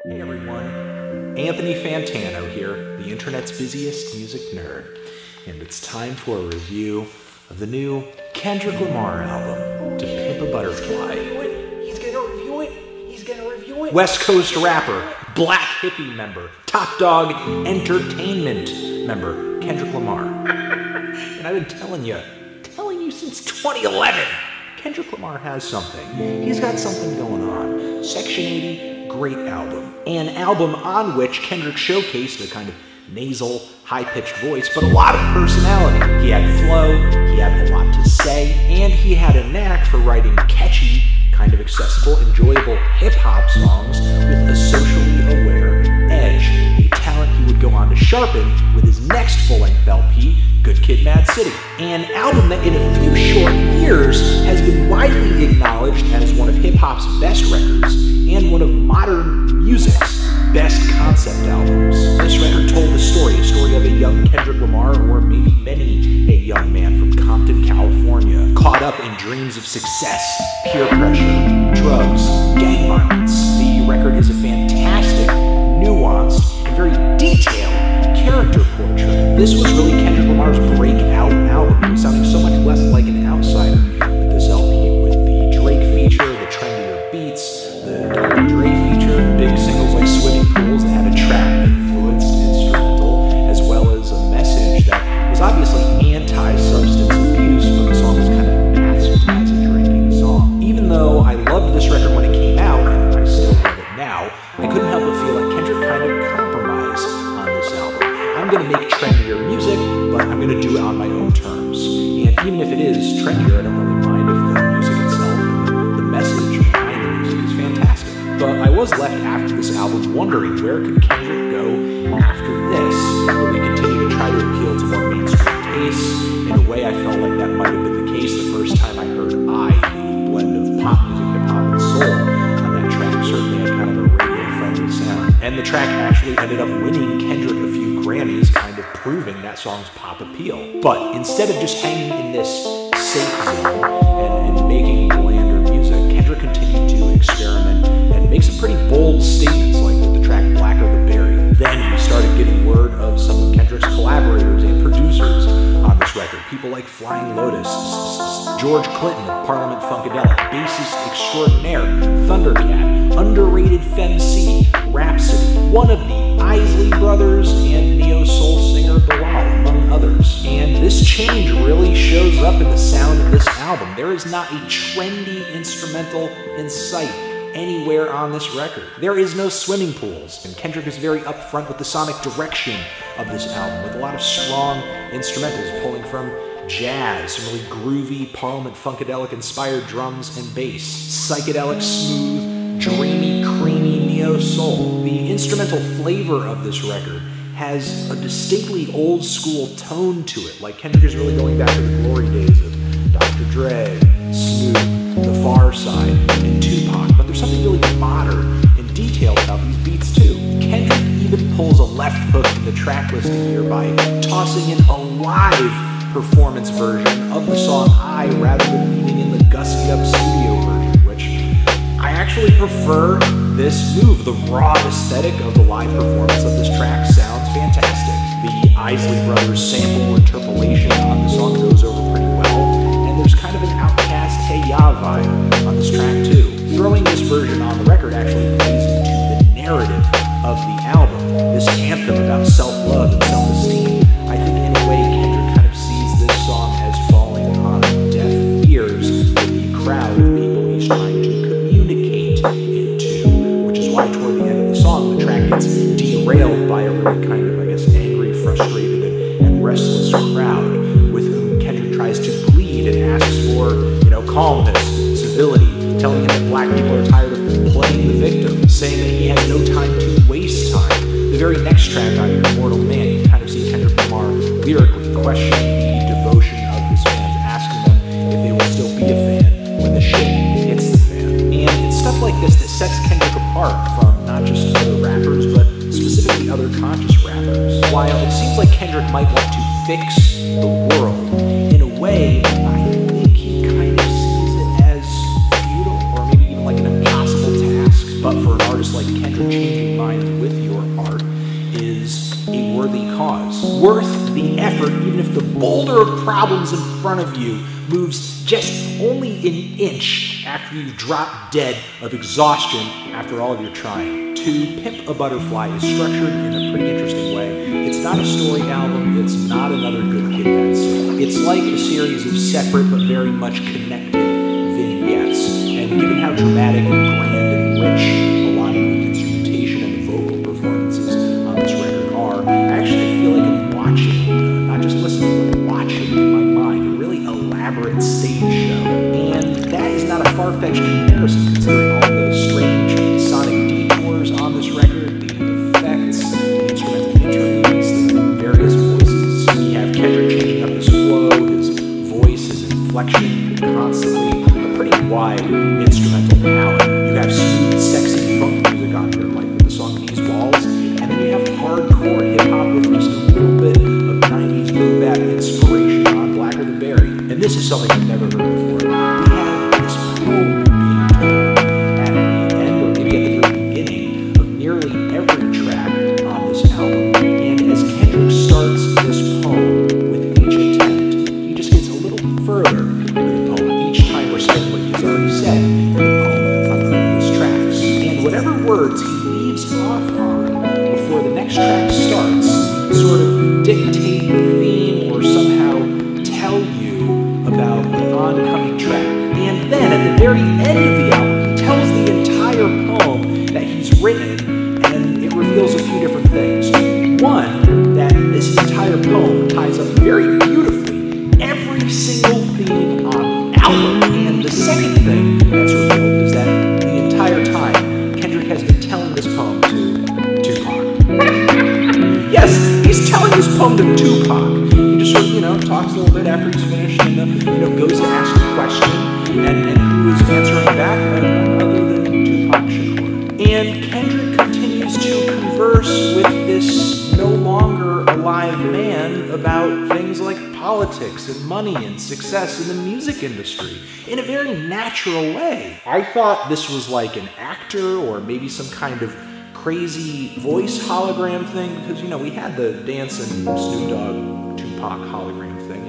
Hey everyone, Anthony Fantano here, the internet's busiest music nerd, and it's time for a review of the new Kendrick Lamar album, To Pimp a Butterfly. He's gonna review it. West Coast rapper, Black Hippie member, Top Dog Entertainment member, Kendrick Lamar. And I've been telling you since 2011, Kendrick Lamar has something. He's got something going on. Section 80, great album. An album on which Kendrick showcased a kind of nasal, high-pitched voice, but a lot of personality. He had flow, he had a lot to say, and he had a knack for writing catchy, kind of accessible, enjoyable hip-hop songs with a socially aware edge, a talent he would go on to sharpen with his next full-length LP, Good Kid, Mad City. An album that in a few short years has been widely acknowledged as one of hip-hop's best records and one of modern music's best concept albums. This record told a story of a young Kendrick Lamar, or maybe many a young man from Compton, California, caught up in dreams of success, peer pressure, drugs, gang violence. The record is a fantastic, nuanced, and very detailed character portrait. This was really Kendrick Lamar's breakout album. He was sounding so much less like an outsider with this LP, with the Drake feature, the trendier beats, the Dr. Dre feature, big singles like Swimming Pools that had a trap-influenced instrumental, as well as a message that was obviously anti-substance abuse, but the song was kind of masked as a drinking song. Even though I loved this record when it came out, and I still love it now, I couldn't help but feel like Kendrick kind of compromised on this album. I'm going to make trendier music, but I'm going to do it on my own terms. And even if it is trendier, I don't really mind if the music itself and the message behind the music is fantastic. But I was left after this album wondering, where could Kendrick go after this? Will he continue to try to appeal to more mainstream tastes? In a way, I felt like that might have been the case the first time I heard the blend of pop music, hip-hop, and soul on that track. Certainly had kind of a radio-friendly sound. And the track actually ended up winning Kendrick a few Grammys, kind of proving that song's pop appeal. But instead of just hanging in this safe zone and making blander music, Kendrick continued to experiment and make some pretty bold statements, like with the track Blacker the Berry. Then we started getting word of some of Kendrick's collaborators and producers on this record. People like Flying Lotus, George Clinton of Parliament Funkadelic, bassist extraordinaire, Thundercat, underrated Femc, Rhapsody, one of the Isley Brothers, and neo-soul singer Bilal, among others. And this change really shows up in the sound of this album. There is not a trendy instrumental in sight anywhere on this record. There is no Swimming Pools, and Kendrick is very upfront with the sonic direction of this album, with a lot of strong instrumentals pulling from jazz, some really groovy Parliament Funkadelic-inspired drums and bass, psychedelic, smooth, dreamy, creamy neo-soul. The instrumental flavor of this record has a distinctly old-school tone to it, like Kendrick is really going back to the glory days of Dr. Dre, Snoop, The Far Side, and Tupac, but there's something really modern and detailed about these beats too. Kendrick even pulls a left hook in the track listing here by tossing in a live performance version of the song I, rather than leaving in the gussied-up studio version, which I actually prefer this move. The raw aesthetic of the live performance of this track sounds fantastic. The Isley Brothers sample interpolation on the song goes over pretty well, and there's kind of an Outkast Hey Ya vibe on this track too. Throwing this version on the record actually plays into the narrative of the album, this anthem about self-love and self-esteem. I think in a way Kendrick kind of sees this song as falling on deaf ears with the crowd of people he's trying to communicate into, which is why toward the end of the song the track gets derailed by a really kind of, I guess, angry, frustrated, and restless crowd with whom Kendrick tries to plead and asks for, calmness, civility, telling him that black people are tired of playing the victim, saying that he has no time to waste time. The very next track on Your Mortal Man, you kind of see Kendrick Lamar lyrically questioning the devotion of his fans, asking them if they will still be a fan when the shit hits the fan. And it's stuff like this that sets Kendrick apart from not just other rappers, but specifically other conscious rappers. While it seems like Kendrick might want to fix the world, in a way, I think he kind of sees it as futile, or maybe even like an impossible task. But for an artist like like Kendrick changing minds with your art is a worthy cause. Worth the effort, even if the boulder of problems in front of you moves just only an inch after you drop dead of exhaustion after all of your trying. To Pimp a Butterfly is structured in a pretty interesting way. It's not a story album, it's not another Good Kid, Mad City. It's like a series of separate but very much connected vignettes. And given how dramatic and grand and rich a lot of the instrumentation and the vocal performances on this record are, I actually feel like I'm watching, not just listening, but watching in my mind, a really elaborate stage show. And that is not a far-fetched comparison considering all the strange sonic detours on this record, the effects, the instrumental interludes, the various voices. We have Kendrick changing up his flow, his voice, his inflection, constantly a pretty wide instrumental palette. You have smooth, sexy funk music on here, like with the song These Walls, and then you have hardcore hip-hop with just a little bit of 90s boom bap inspiration on Blacker the Berry. And this is something I've never heard before. We have this poem being told at the end, or maybe at the very beginning, of nearly every track on this album. And as Kendrick starts this poem with each attempt, he just gets a little further into the poem, each time reciting what he's already said in the poem on previous tracks. And whatever words he leaves off on before the next track starts sort of dictate the theme or somehow tell you about the oncoming track. And then at the very end of the album, he tells the entire poem that he's written, and it reveals a few different things. One, that this entire poem ties up very beautifully every single theme on the album. And the second thing that's revealed is that the entire time, Kendrick has been telling this poem to Tupac. Yes, he's telling this poem to Tupac. He just sort of, talks a little bit after he's finished and, goes to ask a question. And who is answering back? None other than Tupac Shakur. And Kendrick continues to converse with this no longer alive man about things like politics and money and success in the music industry in a very natural way. I thought this was like an actor or maybe some kind of crazy voice hologram thing, because we had the dancing Snoop Dogg Tupac hologram thing.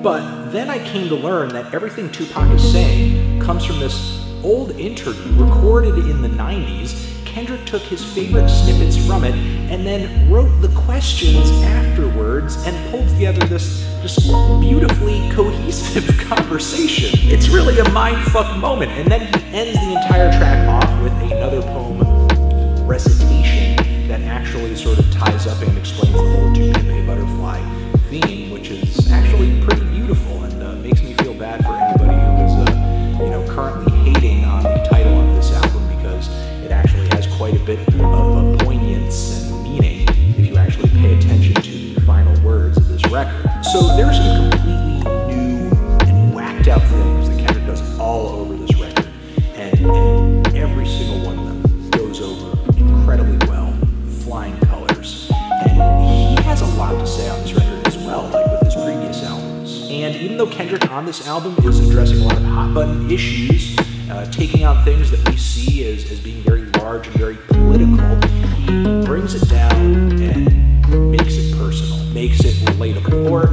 But then I came to learn that everything Tupac is saying comes from this old interview recorded in the 90s. Kendrick took his favorite snippets from it and then wrote the questions afterwards and pulled together this just beautifully cohesive conversation. It's really a mindfuck moment. And then he ends the entire track off with another poem recitation that actually sort of ties up and explains the whole To Pimp a Butterfly theme, which is actually pretty beautiful and makes me feel bad for anybody who is currently hating on the title of this album, because it actually has quite a bit of a poignance and meaning if you actually pay attention to the final words of this record. So there's some completely new and whacked out things that Kendrick does all over this record, and every single one of them goes over incredibly well, flying colors. And he has a lot to say on this record as well, like with his previous albums. And even though Kendrick on this album is addressing a lot of hot button issues, taking on things that we see as being very large and very political, he brings it down and makes it personal, makes it relatable, or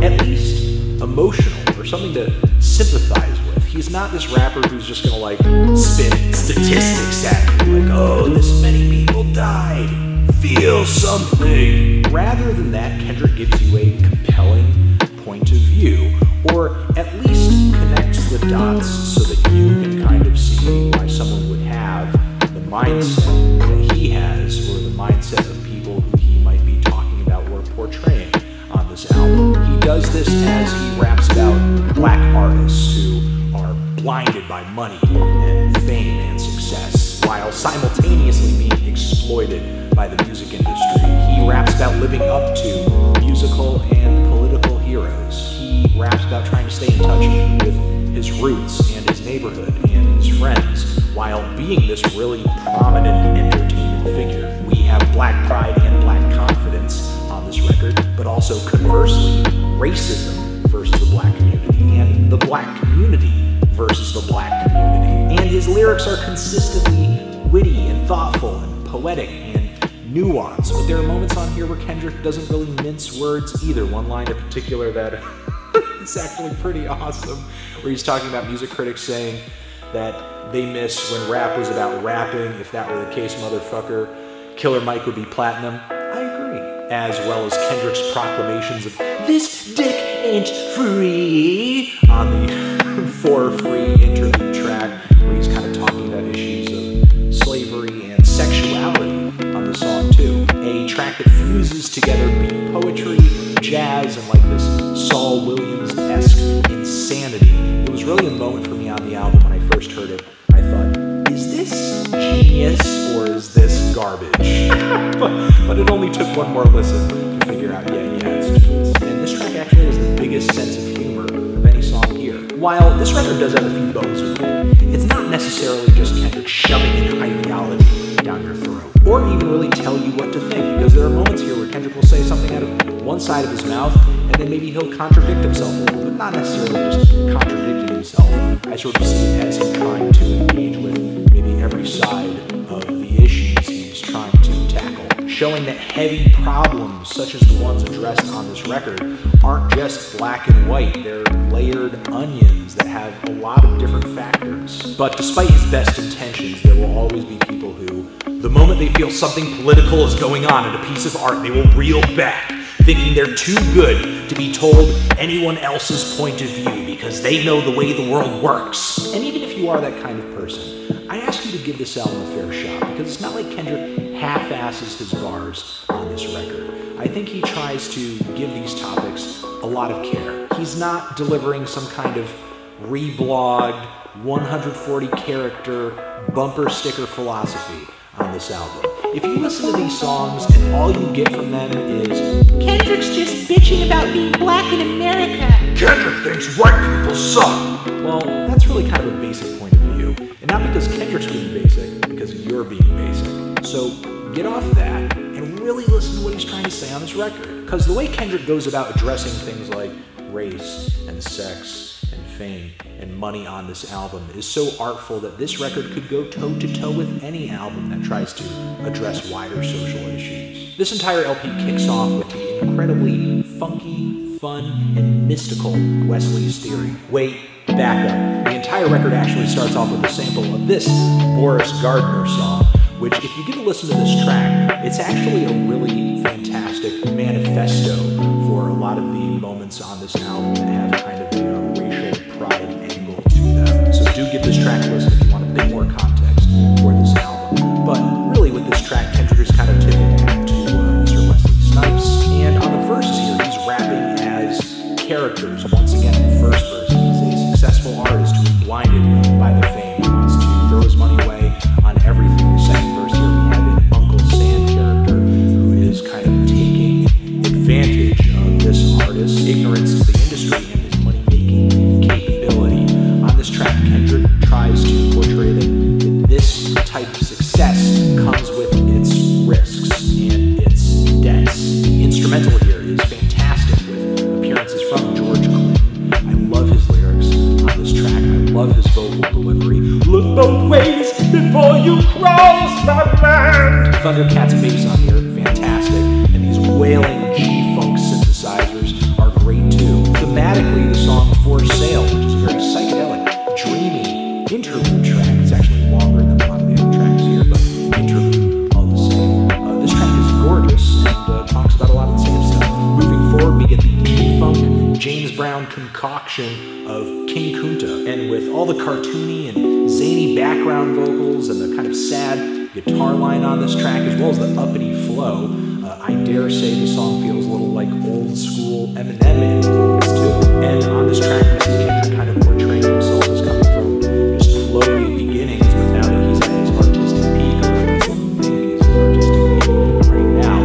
at least emotional, or something to sympathize with. He's not this rapper who's just gonna spit statistics at you, like, oh, this many people died, feel something. Rather than that, Kendrick gives you a compelling point of view, or at least connects the dots so that you can kind of see why someone would have the mindset that he has, or the mindset of people who he might be talking about or portraying on this album. He does this as he raps about black artists who are blinded by money and fame and success, while simultaneously being exploited by the music industry. He raps about living up to musical and political heroes. He raps about trying to stay in touch with his roots and his neighborhood and his friends, while being this really prominent entertainment figure. We have black pride and black confidence on this record, but also conversely, racism versus the black community, and the black community versus the black community. And his lyrics are consistently witty and thoughtful and poetic and nuanced. But there are moments on here where Kendrick doesn't really mince words either. One line in particular that is actually pretty awesome, where he's talking about music critics saying that they miss when rap was about rapping. If that were the case, motherfucker, Killer Mike would be platinum. I agree. As well as Kendrick's proclamations of "this dick ain't free" on the For Free interlude track, where he's kind of talking about issues of slavery and sexuality on the song too. A track that fuses together beat poetry, jazz, and like this Saul Williams-esque insanity. It was really a moment for me on the album when I first heard it. I thought, is this genius or is this garbage? but it only took one more listen to figure out, yeah, it's genius. And this track actually has the biggest sense of humor of any song here. While this record does have a few bones with it, it's not necessarily just Kendrick shoving an ideology down your throat, or even really tell you what to think, because there are moments here where Kendrick will say something out of one side of his mouth, and then maybe he'll contradict himself a little, but not necessarily just contradicting himself. I sort of see it as him trying to engage with maybe every side of the issues he's trying to tackle, showing that heavy problems, such as the ones addressed on this record, aren't just black and white. They're layered onions that have a lot of different factors. But despite his best intentions, there will always be people who, the moment they feel something political is going on in a piece of art, they will reel back, thinking they're too good to be told anyone else's point of view because they know the way the world works. And even if you are that kind of person, I ask you to give this album a fair shot, because it's not like Kendrick half-asses his bars on this record. I think he tries to give these topics a lot of care. He's not delivering some kind of reblogged, 140-character bumper sticker philosophy on this album. If you listen to these songs and all you get from them is Kendrick's just bitching about being black in America. Kendrick thinks white people suck. Well, that's really kind of a basic point of view. And not because Kendrick's being basic, because you're being basic. So get off that and really listen to what he's trying to say on this record. Because the way Kendrick goes about addressing things like race and sex and fame and money on this album is so artful that this record could go toe-to-toe with any album that tries to address wider social issues. This entire LP kicks off with the incredibly funky, fun, and mystical Wesley's Theory. Wait, back up. The entire record actually starts off with a sample of this Boris Gardner song, which, if you get a listen to this track, it's actually a really fantastic manifesto for a lot of the moments on this album that have kind of a racial pride angle to them. So do give this track a listen if you want a bit more context for this album. But really, with this track, Kendrick is kind of tipping back to Mr. Wesley Snipes. And on the verses here, he's rapping as characters. Once again, in the first verse, he's a successful artist who is blinded by the fame. He wants to throw his money away on everything. The second verse here, we have an Uncle Sam character who is kind of taking advantage of this artist's ignorance to the industry and his money-making capability. On this track, Kendrick tries to portray that this type of success comes with its risks and its debts. The instrumental here is fantastic, with appearances from George Clinton. I love his lyrics on this track. I love his vocal delivery. Look both ways before you cross my land. Thundercat's bass on here, fantastic. And these wailing G-funk synthesizers are great too. Thematically, the song For Sale, which is a very psychedelic, dreamy interlude track. It's actually longer than a lot of the other tracks here, but interlude all the same. This track is gorgeous and talks about a lot of the same stuff. Moving forward, we get the P-Funk, James Brown concoction of King Kunta. And with all the cartoony and zany background vocals and the kind of sad guitar line on this track, as well as the uppity flow, I dare say the song feels a little like old school Eminem influence too. And on this track, we see Kendrick kind of portraying himself as coming from just lowly beginnings, but now that he's at his artistic peak, or at least what we think is his artistic peak right now,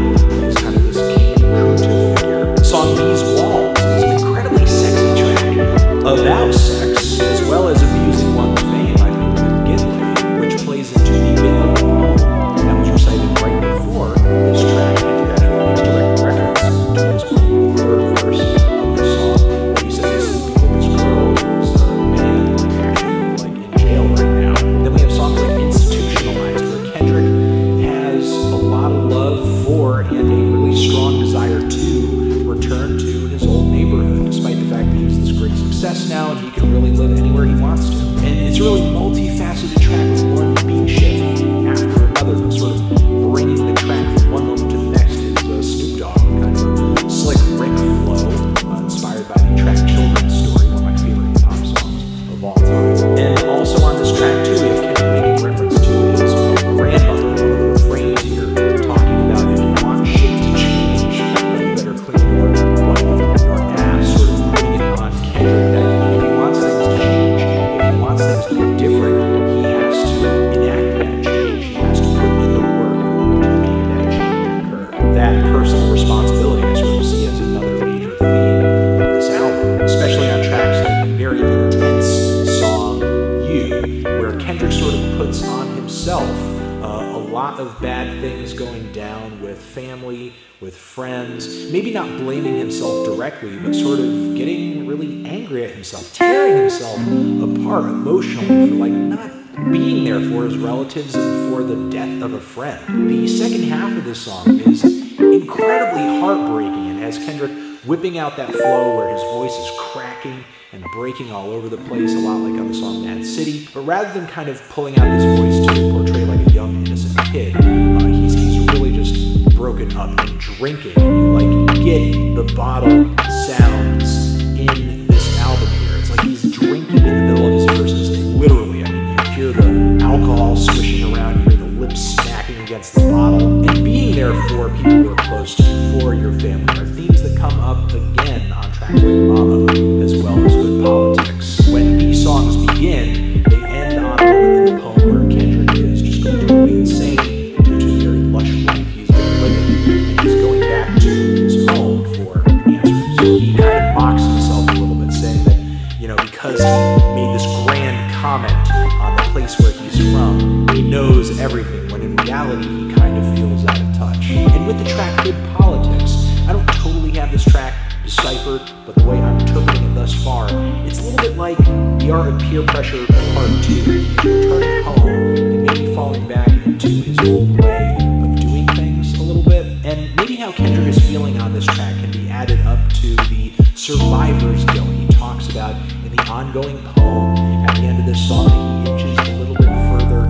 he's kind of this King Kunta figure. The song These Walls is an incredibly sexy track about sex, as well as abusing one's fame, I think, to get laid, which plays into the bit of the poem that was recited right before this track. Third verse of the song, he says, "This is the girl, this is a man." personal responsibility I sort of see as another major theme of this album, especially on tracks like the very intense song You, where Kendrick sort of puts on himself a lot of bad things going down with family, with friends, maybe not blaming himself directly, but sort of getting really angry at himself, tearing himself apart emotionally for like not being there for his relatives and for the death of a friend. The second half of this song is incredibly heartbreaking and has Kendrick whipping out that flow where his voice is cracking and breaking all over the place, a lot like on the song Mad City. But rather than kind of pulling out his voice to portray like a young, innocent kid, he's really just broken up and drinking. And you like get the bottle sounds in this album here. It's like he's drinking in the middle of his verses, literally. I mean, you hear the alcohol swishing around, you hear the lips smacking against the bottle. And being there for people who are close to you, for your family, are themes that come up again on tracks like Mama, as well as Good Politics. When these songs begin, they end on a moment in the poem where Kendrick is just going to go insane due to the very lush life he's been living, and he's going back to his home for answers. He kind of mocks himself a little bit, saying that, you know, because he made this grand comment on the place where he's from, he knows everything, when in reality he kind of feels out of touch. And with the track Good Politics, I don't totally have this track deciphered, but the way I'm interpreting it thus far, it's a little bit like The Art of Peer Pressure Part 2. He's returning home and maybe falling back into his old way of doing things a little bit. And maybe how Kendrick is feeling on this track can be added up to the survivor's guilt he talks about in the ongoing poem at the end of this song that he inches a little bit further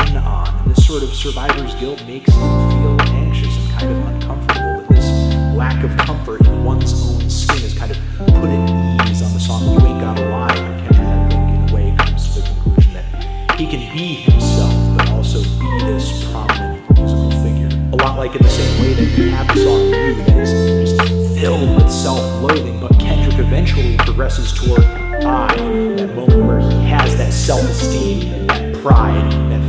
in on. And this sort of survivor's guilt makes him feel anxious and kind of uncomfortable with this lack of comfort in one's own skin is kind of put at ease on the song You Ain't Gotta Lie, where Kendrick, I think, in a way comes to the conclusion that he can be himself, but also be this prominent musical figure. A lot like in the same way that you have the song You that is just filled with self-loathing, but Kendrick eventually progresses toward I, that moment where he has that self-esteem, that pride, that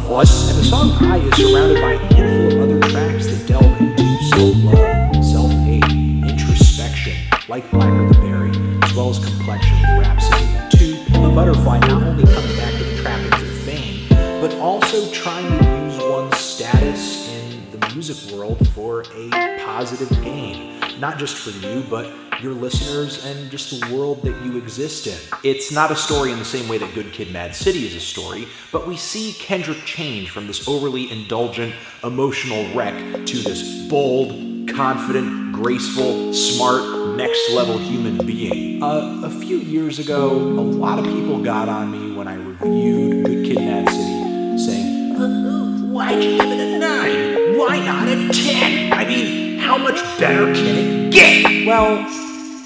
us. And the song I is surrounded by a handful of other tracks that delve into self-love, self-hate, introspection, like Blacker the Berry, as well as Complexion with Rhapsody. To Pimp a Butterfly not only coming back to the trappings of fame, but also trying to use one's status in the music world for a positive gain. Not just for you, but your listeners and just the world that you exist in. It's not a story in the same way that Good Kid, Mad City is a story, but we see Kendrick change from this overly indulgent, emotional wreck to this bold, confident, graceful, smart, next-level human being. A few years ago, a lot of people got on me when I reviewed Good Kid, Mad City, saying, Why'd you give it a 9? Why not a 10? I mean, how much better can it get? Well,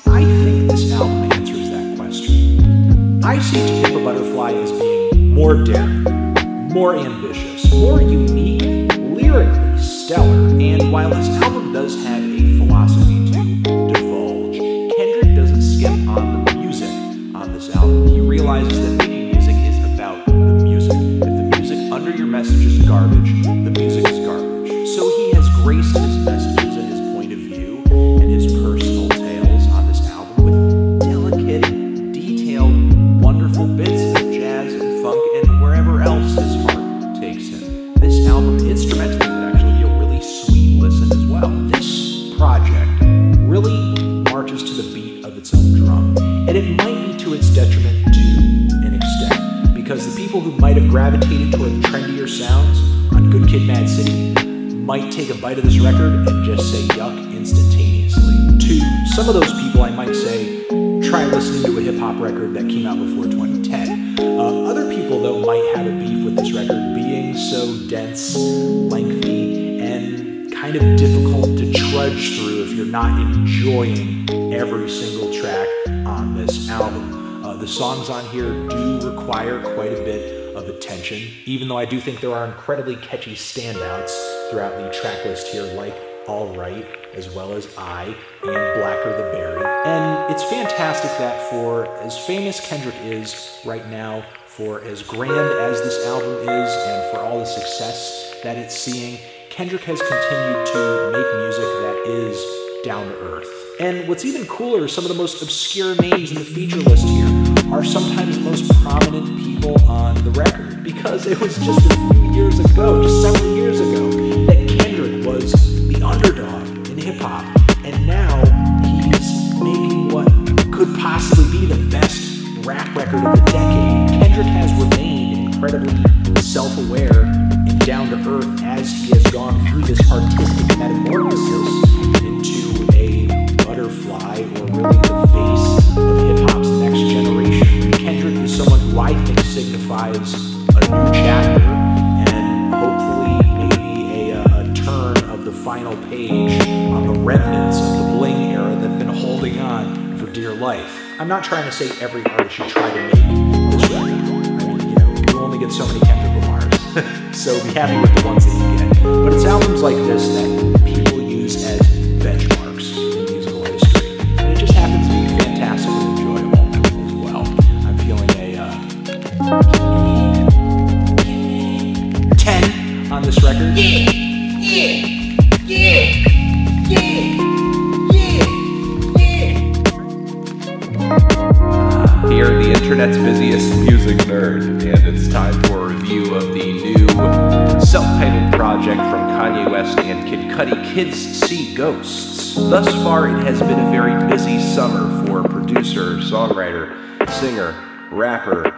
I think this album answers that question. I see To Pimp a Butterfly as being more daring, more ambitious, more unique, lyrically stellar, and while this album does have a philosophy to divulge, Kendrick doesn't skip on the music on this album. He realizes that making music is about the music. If the music under your message is garbage, the music is garbage. So he has graced his messages and his point of view and his personal tales on this album with delicate, detailed, wonderful bits of jazz and funk and wherever else his heart takes him. This album, instrumentally, would actually be a really sweet listen as well. This project really marches to the beat of its own drum, and it might be to its detriment to an extent, because the people who might have gravitated toward the trendier sounds on Good Kid, Mad City might take a bite of this record and just say yuck instantaneously. To some of those people, I might say, try listening to a hip-hop record that came out before 2010. Other people, though, might have a beef with this record being so dense, lengthy, and kind of difficult to trudge through if you're not enjoying every single track on this album. The songs on here do require quite a bit of attention, even though I do think there are incredibly catchy standouts throughout the track list here, like All Right, as well as I, and Blacker the Berry. And it's fantastic that for as famous Kendrick is right now, for as grand as this album is, and for all the success that it's seeing, Kendrick has continued to make music that is down to earth. And what's even cooler, some of the most obscure names in the feature list here are sometimes the most prominent people on the record, because it was just a few years ago, just several years ago, that Kendrick was the underdog in hip-hop, and now he's making what could possibly be the best rap record of the decade. Kendrick has remained incredibly self-aware and down-to-earth as he has gone through this artistic metamorphosis into a butterfly, or really the face of hip-hop's next generation. Kendrick is someone who I think signifies a new chapter, and hopefully maybe a turn of the final page on the remnants of the bling era that have been holding on for dear life. I'm not trying to say every artist should try to make this record. I mean, you only get so many Kendrick Lamars, so be happy with the ones that you get. But it's albums like this that people use as benchmarks in musical history, and it just happens to be fantastic and enjoyable as well. I'm feeling a 10 on this record. Here, the internet's busiest music nerd, and it's time for a review of the new self-titled project from Kanye West and Kid Cudi, Kids See Ghosts. Thus far, it has been a very busy summer for producer, songwriter, singer, rapper,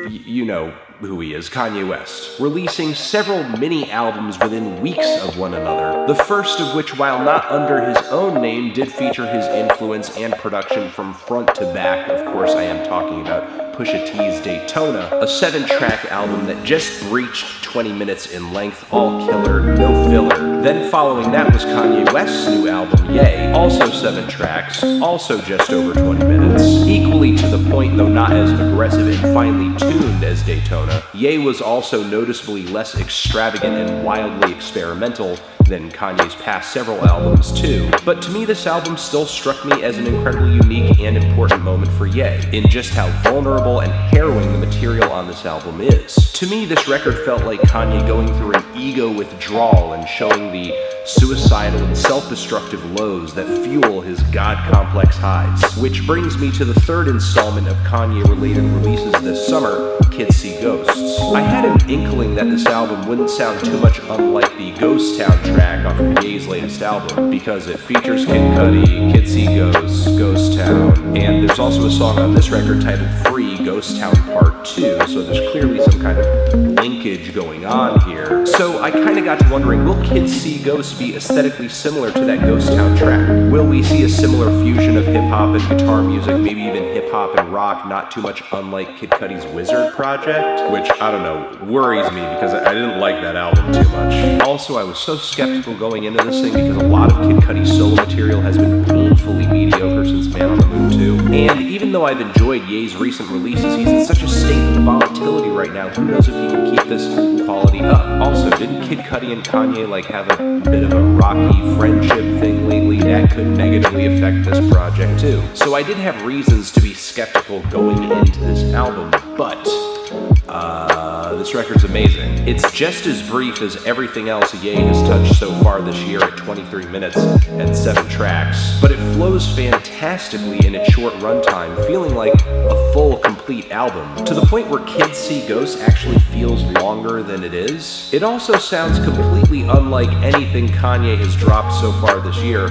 you know who he is, Kanye West, releasing several mini-albums within weeks of one another, the first of which, while not under his own name, did feature his influence and production from front to back. Of course, I am talking about Pusha T's Daytona, a 7-track album that just breached 20 minutes in length, all killer, no filler. Then following that was Kanye West's new album, Ye, also 7 tracks, also just over 20 minutes. Equally to the point, though not as aggressive and finely tuned as Daytona, Ye was also noticeably less extravagant and wildly experimental than Kanye's past several albums too. But to me, this album still struck me as an incredibly unique and important moment for Ye, in just how vulnerable and harrowing the material on this album is. To me, this record felt like Kanye going through an ego withdrawal and showing the suicidal and self-destructive lows that fuel his God-complex highs. Which brings me to the third installment of Kanye-related releases this summer, Kids See Ghosts. I had an inkling that this album wouldn't sound too much unlike the Ghost Town track off of Ye's latest album, because it features Kid Cudi, Kids See Ghosts, Ghost Town, and there's also a song on this record titled Free, Ghost Town Part 2, so there's clearly some kind of linkage going on here. So I kind of got to wondering, will Kids See Ghosts be aesthetically similar to that Ghost Town track? Will we see a similar fusion of hip-hop and guitar music, maybe even hip-hop and rock, not too much unlike Kid Cudi's Wizard project? Which, I don't know, worries me because I didn't like that album too much. Also, I was so skeptical going into this thing because a lot of Kid Cudi's solo material has been painfully mediocre since Man on the Moon 2. And even though I've enjoyed Ye's recent releases, he's in such a state of volatility right now, who knows if he can keep this quality up. Also, didn't Kid Cudi and Kanye have a bit of a rocky friendship thing lately? That could negatively affect this project too. So I did have reasons to be skeptical going into this album, but this record's amazing. It's just as brief as everything else Ye has touched so far this year at 23 minutes and 7 tracks, but it flows fantastically in its short runtime, feeling like a full, complete album, to the point where Kids See Ghosts actually feels longer than it is. It also sounds completely unlike anything Kanye has dropped so far this year,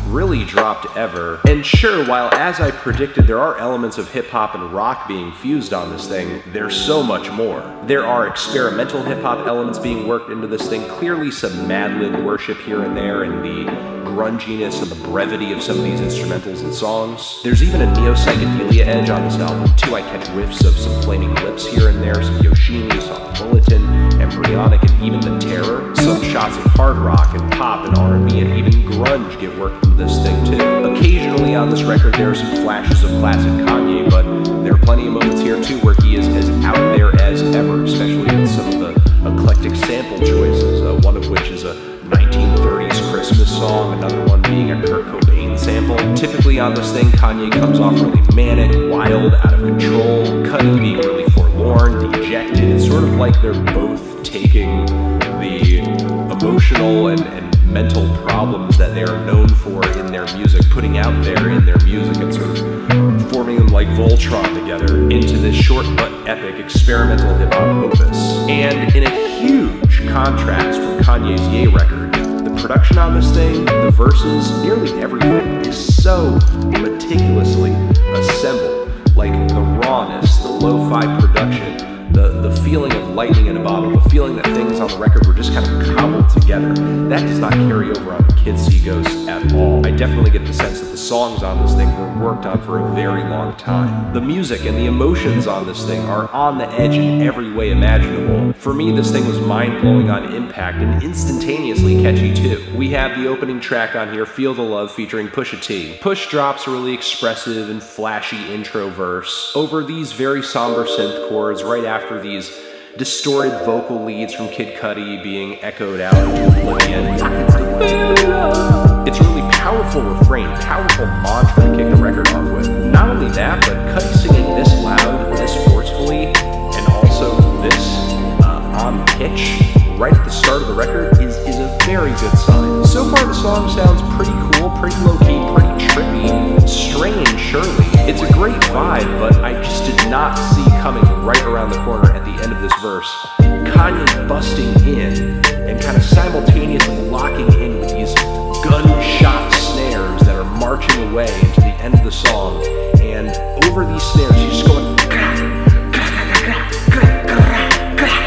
really dropped ever. And sure, while as I predicted there are elements of hip-hop and rock being fused on this thing, there's so much more. There are experimental hip-hop elements being worked into this thing, clearly some Mad-Lib worship here and there, and the grunginess and the brevity of some of these instrumentals and songs. There's even a neo-psychedelia edge on this album too. I catch whiffs of some Flaming Lips here and there, some Yoshimi, Soft Bulletin, Embryonic, and even The Terror. Some shots of hard rock and pop and R&B and even grunge get worked into this thing too. Occasionally on this record there are some flashes of classic Kanye, but there are plenty of moments here too where he is as out there as ever, especially with some of the eclectic sample choices, one of which is a 1930s Christmas song, another one being a Kurt Cobain sample. Typically on this thing, Kanye comes off really manic, wild, out of control, Cudi being really forlorn, dejected. It's sort of like they're both taking the emotional and mental problems that they are known for in their music, putting out there in their music and sort of forming them like Voltron together into this short but epic experimental hip-hop opus. And in a huge contrast from Kanye's Ye record, the production on this thing, the verses, nearly everything is so meticulously assembled. Like the rawness, the lo-fi production, the feeling of lightning in a bottle, the feeling that things on the record were just kind of cobbled together. That does not carry over on the Kids See Ghosts at all. I definitely get the sense that the songs on this thing were worked on for a very long time. The music and the emotions on this thing are on the edge in every way imaginable. For me, this thing was mind-blowing on impact and instantaneously catchy too. We have the opening track on here, Feel the Love, featuring Pusha T. Push drops a really expressive and flashy intro verse over these very somber synth chords right after these distorted vocal leads from Kid Cudi being echoed out into oblivion. It's a really powerful refrain, powerful mantra to kick the record off with. Not only that, but Cudi singing this loud, this forcefully, and also this on pitch right at the start of the record is a very good sign. So far the song sounds pretty cool, pretty low-key, pretty trippy, strange surely. It's a great vibe, but I just did not see coming right around the corner at the end of this verse, Kanye busting in and kind of simultaneously locking in with these gunshot snares that are marching away into the end of the song, and over these snares he's just going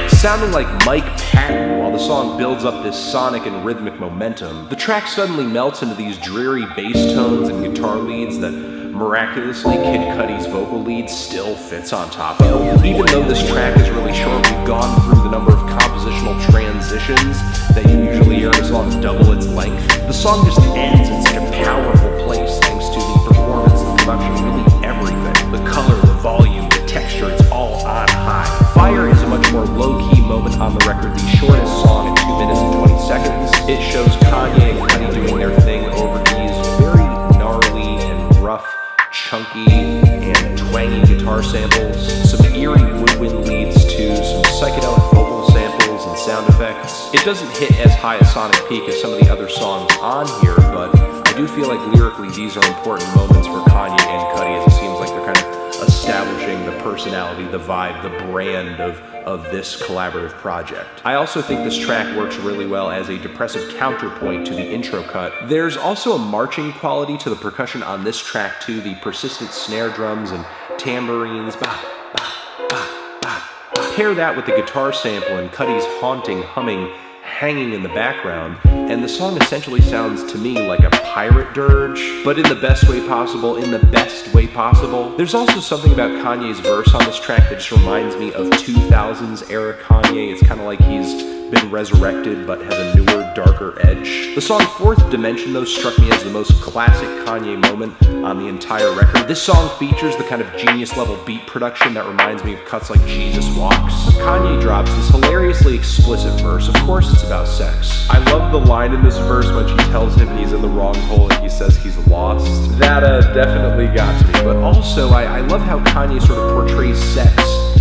sounding like Mike Patton while the song builds up this sonic and rhythmic momentum. The track suddenly melts into these dreary bass tones and guitar leads that miraculously Kid Cudi's vocal lead still fits on top of. Even though this track is really short, we've gone through the number of compositional transitions that you usually hear in a song double its length. The song just ends in such a powerful place thanks to the performance, the production, really everything. The color, the volume, the texture, it's all on high. Fire is a much more low-key moment on the record, the shortest song at 2 minutes and 20 seconds. It shows Kanye and Cudi doing their thing over these very gnarly and rough, chunky and twangy guitar samples, some eerie woodwind leads to some psychedelic vocal samples and sound effects. It doesn't hit as high a sonic peak as some of the other songs on here, but I do feel like lyrically these are important moments for Kanye and Cudi, as it seems like they're kind of establishing the personality, the vibe, the brand of this collaborative project. I also think this track works really well as a depressive counterpoint to the intro cut. There's also a marching quality to the percussion on this track too, the persistent snare drums and tambourines. Bah, bah, bah, bah, bah. Pair that with the guitar sample and Cudi's haunting humming hanging in the background, and the song essentially sounds to me like a pirate dirge, but in the best way possible, in the best way possible. There's also something about Kanye's verse on this track that just reminds me of 2000s era Kanye. It's kind of like he's been resurrected but has a newer, darker edge. The song Fourth Dimension, though, struck me as the most classic Kanye moment on the entire record. This song features the kind of genius-level beat production that reminds me of cuts like Jesus Walks. Kanye drops this hilariously explicit verse. Of course it's about sex. I love the line in this verse when she tells him he's in the wrong hole and he says he's lost. That definitely got to me. But also, I love how Kanye sort of portrays sex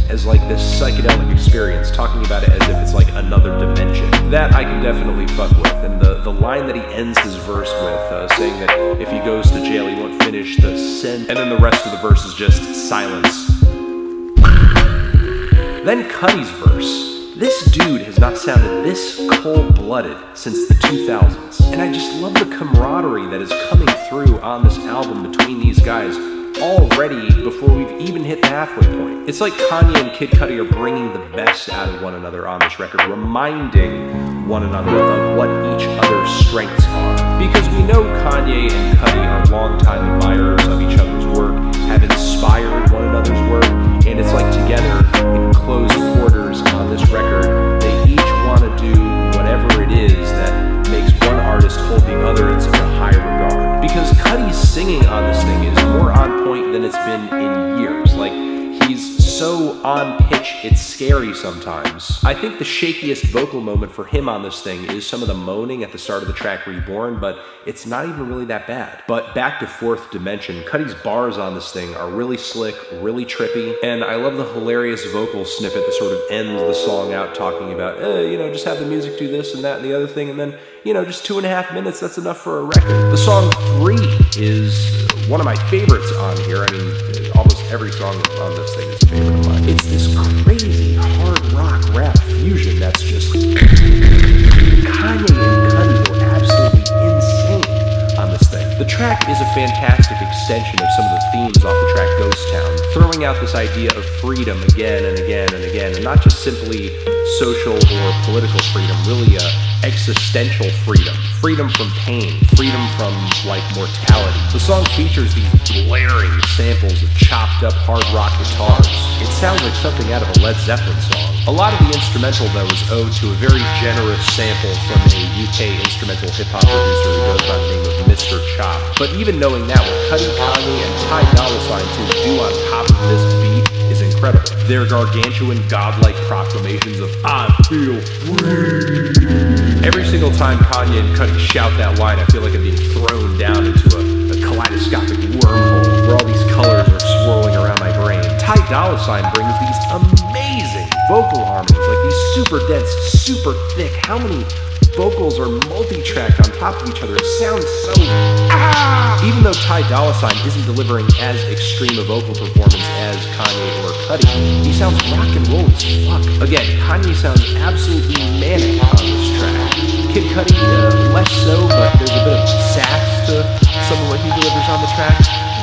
as like this psychedelic experience, talking about it as if it's like another dimension. That I can definitely fuck with. And the line that he ends his verse with, saying that if he goes to jail he won't finish the sentence, and then the rest of the verse is just silence. Then Cudi's verse. This dude has not sounded this cold-blooded since the 2000s. And I just love the camaraderie that is coming through on this album between these guys already before we've even hit the halfway point. It's like Kanye and Kid Cudi are bringing the best out of one another on this record, reminding one another of what each other's strengths are. Because we know Kanye and Cudi are longtime admirers of each other's work, have inspired one another's work, and it's like together in close quarters on this record, they each want to do whatever it is that makes one artist hold the other in such a high regard. Because Cudi's singing on this thing is more on point than it's been in years. Like, he's so on pitch, it's scary. scary sometimes. I think the shakiest vocal moment for him on this thing is some of the moaning at the start of the track Reborn, but it's not even really that bad. But back to Fourth Dimension, Cudi's bars on this thing are really slick, really trippy, and I love the hilarious vocal snippet that sort of ends the song out talking about, you know, just have the music do this and that and the other thing, and then, you know, just 2.5 minutes, that's enough for a record. The song 3 is one of my favorites on here. I mean, almost every song on this thing is a favorite of mine. It's this crazy hard rock rap fusion that's just... Kanye and Cudi go absolutely insane on this thing. The track is a fantastic extension of some of the themes off the track Ghost Town, throwing out this idea of freedom again and again and again, and not just simply social or political freedom, really existential freedom. Freedom from pain, freedom from, like, mortality. The song features these blaring samples of chopped up hard rock guitars. It sounds like something out of a Led Zeppelin song. A lot of the instrumental, though, is owed to a very generous sample from a UK instrumental hip-hop producer who goes by the name of Mr. Chop. But even knowing that, what Cudi, Kanye, and Ty Dolla $ign do on top of this beat is incredible. Their gargantuan, godlike proclamations of, I feel free. Every single time Kanye and Cudi shout that line, I feel like I'm being thrown down into a kaleidoscopic wormhole where all these colors are swirling around my brain. Ty Dolla $ign brings these amazing vocal harmonies, like these super dense, super thick. How many vocals are multi-tracked on top of each other? It sounds so... Even though Ty Dolla $ign isn't delivering as extreme a vocal performance as Kanye or Cudi, he sounds rock and roll as fuck. Again, Kanye sounds absolutely manic on this track. Kid Cudi, less so, but there's a bit of sass to some of what he delivers on the track.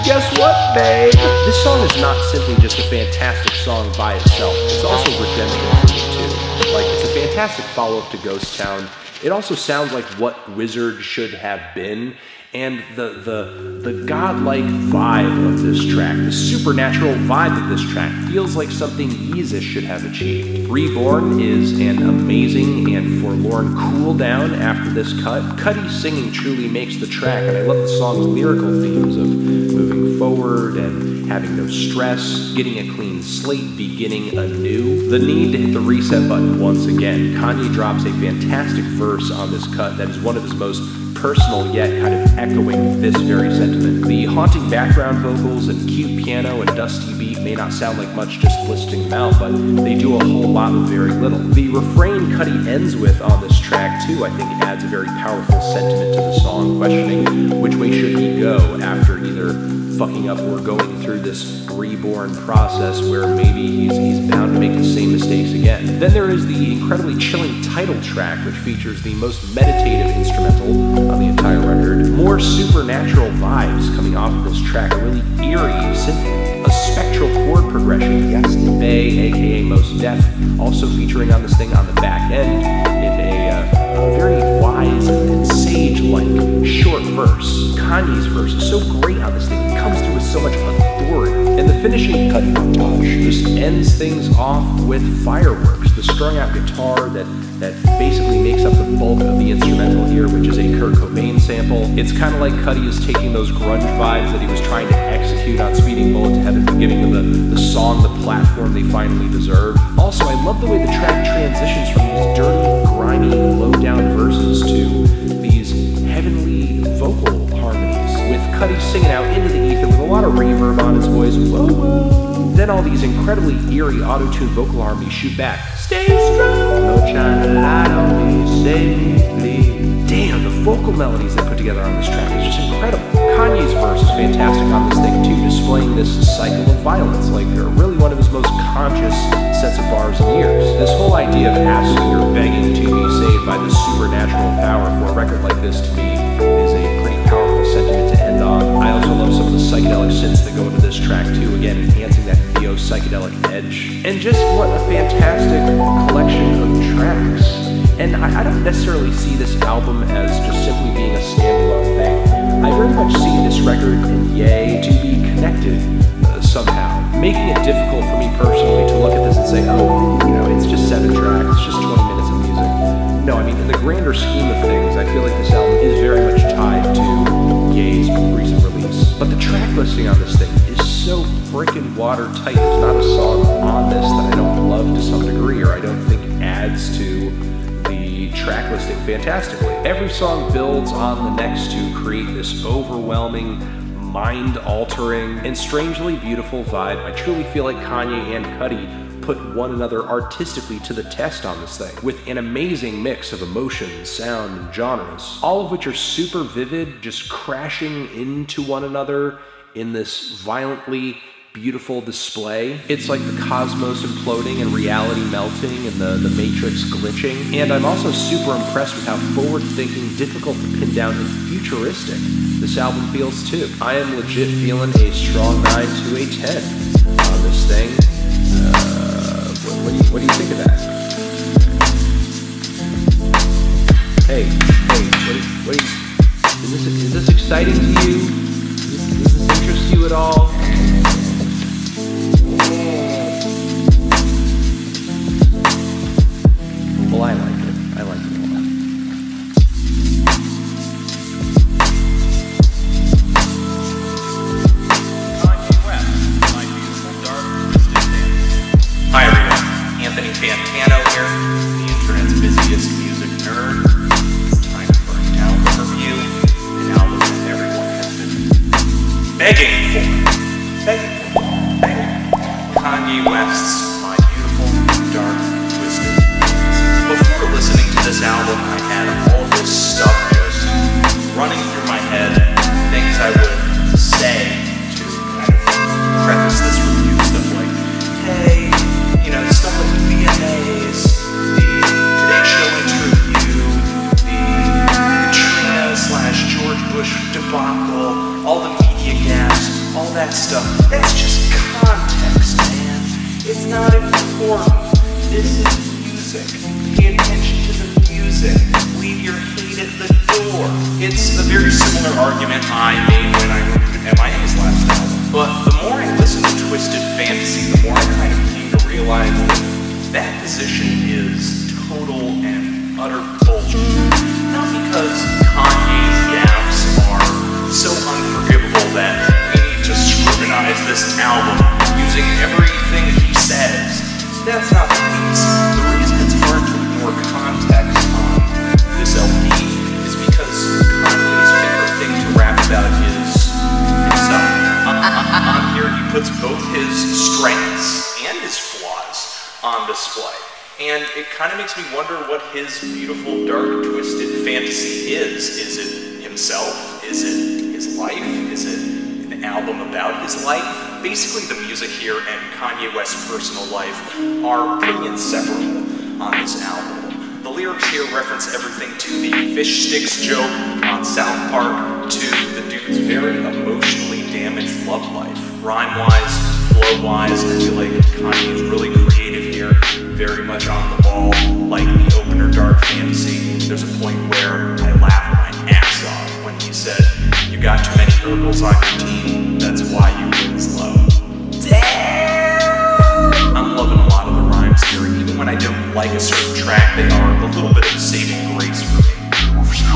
Guess what, babe? This song is not simply just a fantastic song by itself. It's also redemptive for me, too. Like, it's a fantastic follow-up to Ghost Town. It also sounds like what Wizard should have been, and the godlike vibe of this track, the supernatural vibe of this track, feels like something Yeezus should have achieved. Reborn is an amazing and forlorn cool down after this cut. Cudi's singing truly makes the track, and I love the song's lyrical themes of moving forward and having no stress, getting a clean slate, beginning anew. The need to hit the reset button once again. Kanye drops a fantastic verse on this cut that is one of his most personal yet kind of echoing this very sentiment. The haunting background vocals and cute piano and dusty beat may not sound like much just listing them out, but they do a whole lot with very little. The refrain Cudi ends with on this track too, I think, adds a very powerful sentiment to the song, questioning which way should he go after either fucking up or going through this reborn process where maybe he's bound to make the same mistakes again. Then there is the incredibly chilling title track, which features the most meditative instrumental on the entire record. More supernatural vibes coming off of this track, a really eerie symphony, a spectral chord progression. Yes, Bay, aka Most Def, also featuring on this thing on the back end in a very wise and sage-like short verse. Kanye's verse is so great on this thing. It comes through with so much authority. And the finishing Cudi montage just ends things off with fireworks. The strung out guitar that basically makes up the bulk of the instrumental here, which is a Kurt Cobain sample. It's kind of like Cudi is taking those grunge vibes that he was trying to execute on Speeding Bullet to Heaven, but giving them the song the platform they finally deserve. Also, I love the way the track transitions from these dirty, grimy, low-down verses to these heavenly vocal harmonies, with Cudi singing out into the ether with a lot of reverb on his voice. Whoa, whoa. Then all these incredibly eerie auto-tuned vocal harmonies shoot back. Stay strong, no China light on me, save me, please. Damn, the vocal melodies they put together on this track is just incredible. Kanye's verse is fantastic on this thing too, displaying this cycle of violence, like really one of his most conscious sets of bars in years. This whole idea of asking or begging to be saved by this supernatural power for a record like this, to me, is a pretty powerful sentiment to end on. I also love some of the psychedelic synths that go into this track too, again, enhancing that neo-psychedelic edge. And just what a fantastic collection of tracks. And I don't necessarily see this album as just simply being a standalone thing. I very much see this record and Ye to be connected somehow, making it difficult for me personally to look at this and say, oh, you know, it's just 7 tracks, it's just 20 minutes of music. No, I mean, in the grander scheme of things, I feel like this album is very much tied to Ye's recent release. But the track listing on this thing is so freaking watertight. There's not a song on this that I don't love to some degree, or I don't think adds to the track listing fantastically. Every song builds on the next to create this overwhelming, mind-altering, and strangely beautiful vibe. I truly feel like Kanye and Cudi put one another artistically to the test on this thing, with an amazing mix of emotions, sound, and genres, all of which are super vivid, just crashing into one another in this violently beautiful display. It's like the cosmos imploding and reality melting and the matrix glitching. And I'm also super impressed with how forward-thinking, difficult to pin down, and futuristic this album feels too. I am legit feeling a strong 9 to a 10 on this thing. What do you think of that? Hey, what is this exciting to you? Does this interest you at all? Well, I like it. I like it a lot. Kanye West, my beautiful dark twisted fantasy. Hi everyone, Anthony Fantano here, the internet's busiest music nerd. It's time for an album review, an album that everyone has been begging for. Kanye West's My Beautiful Dark Twisted. Before listening to this album, I had all this stuff just running through my head, things I would say to kind of preface this review, stuff like, hey, you know, stuff like the VMAs, the Today Show interview, the Katrina/George Bush debacle, all the media gaps, all that stuff. That's just context, man. It's not important. This is music. Pay attention to the music. Leave your hate at the door. It's a very similar argument I made when I reviewed MIA's last album. But the more I listened to Twisted Fantasy, the more I kind of came to realize that position is total and utter bullshit. Not because Kanye's gaffes are so unforgivable that we need to scrutinize this album using everything he says. That's not the case. The reason it's hard to ignore context on this LP is because Kanye's favorite thing to rap about is himself. On here, he puts both his strengths and his flaws on display. And it kind of makes me wonder what his beautiful, dark, twisted fantasy is. Is it himself? Is it his life? Is it an album about his life? Basically, the music here and Kanye West's personal life are pretty inseparable on this album. The lyrics here reference everything to the fish sticks joke on South Park to the dude's very emotionally damaged love life. Rhyme-wise, flow-wise, I feel like Kanye is really creative here, very much on the ball, like the opener Dark Fantasy. There's a point where I laughed my ass off when he said, "You got too many Urkels on your team, that's why you win slow." Damn! I'm loving a lot of the rhymes here, even when I don't like a certain track, they are a little bit of a saving grace for me.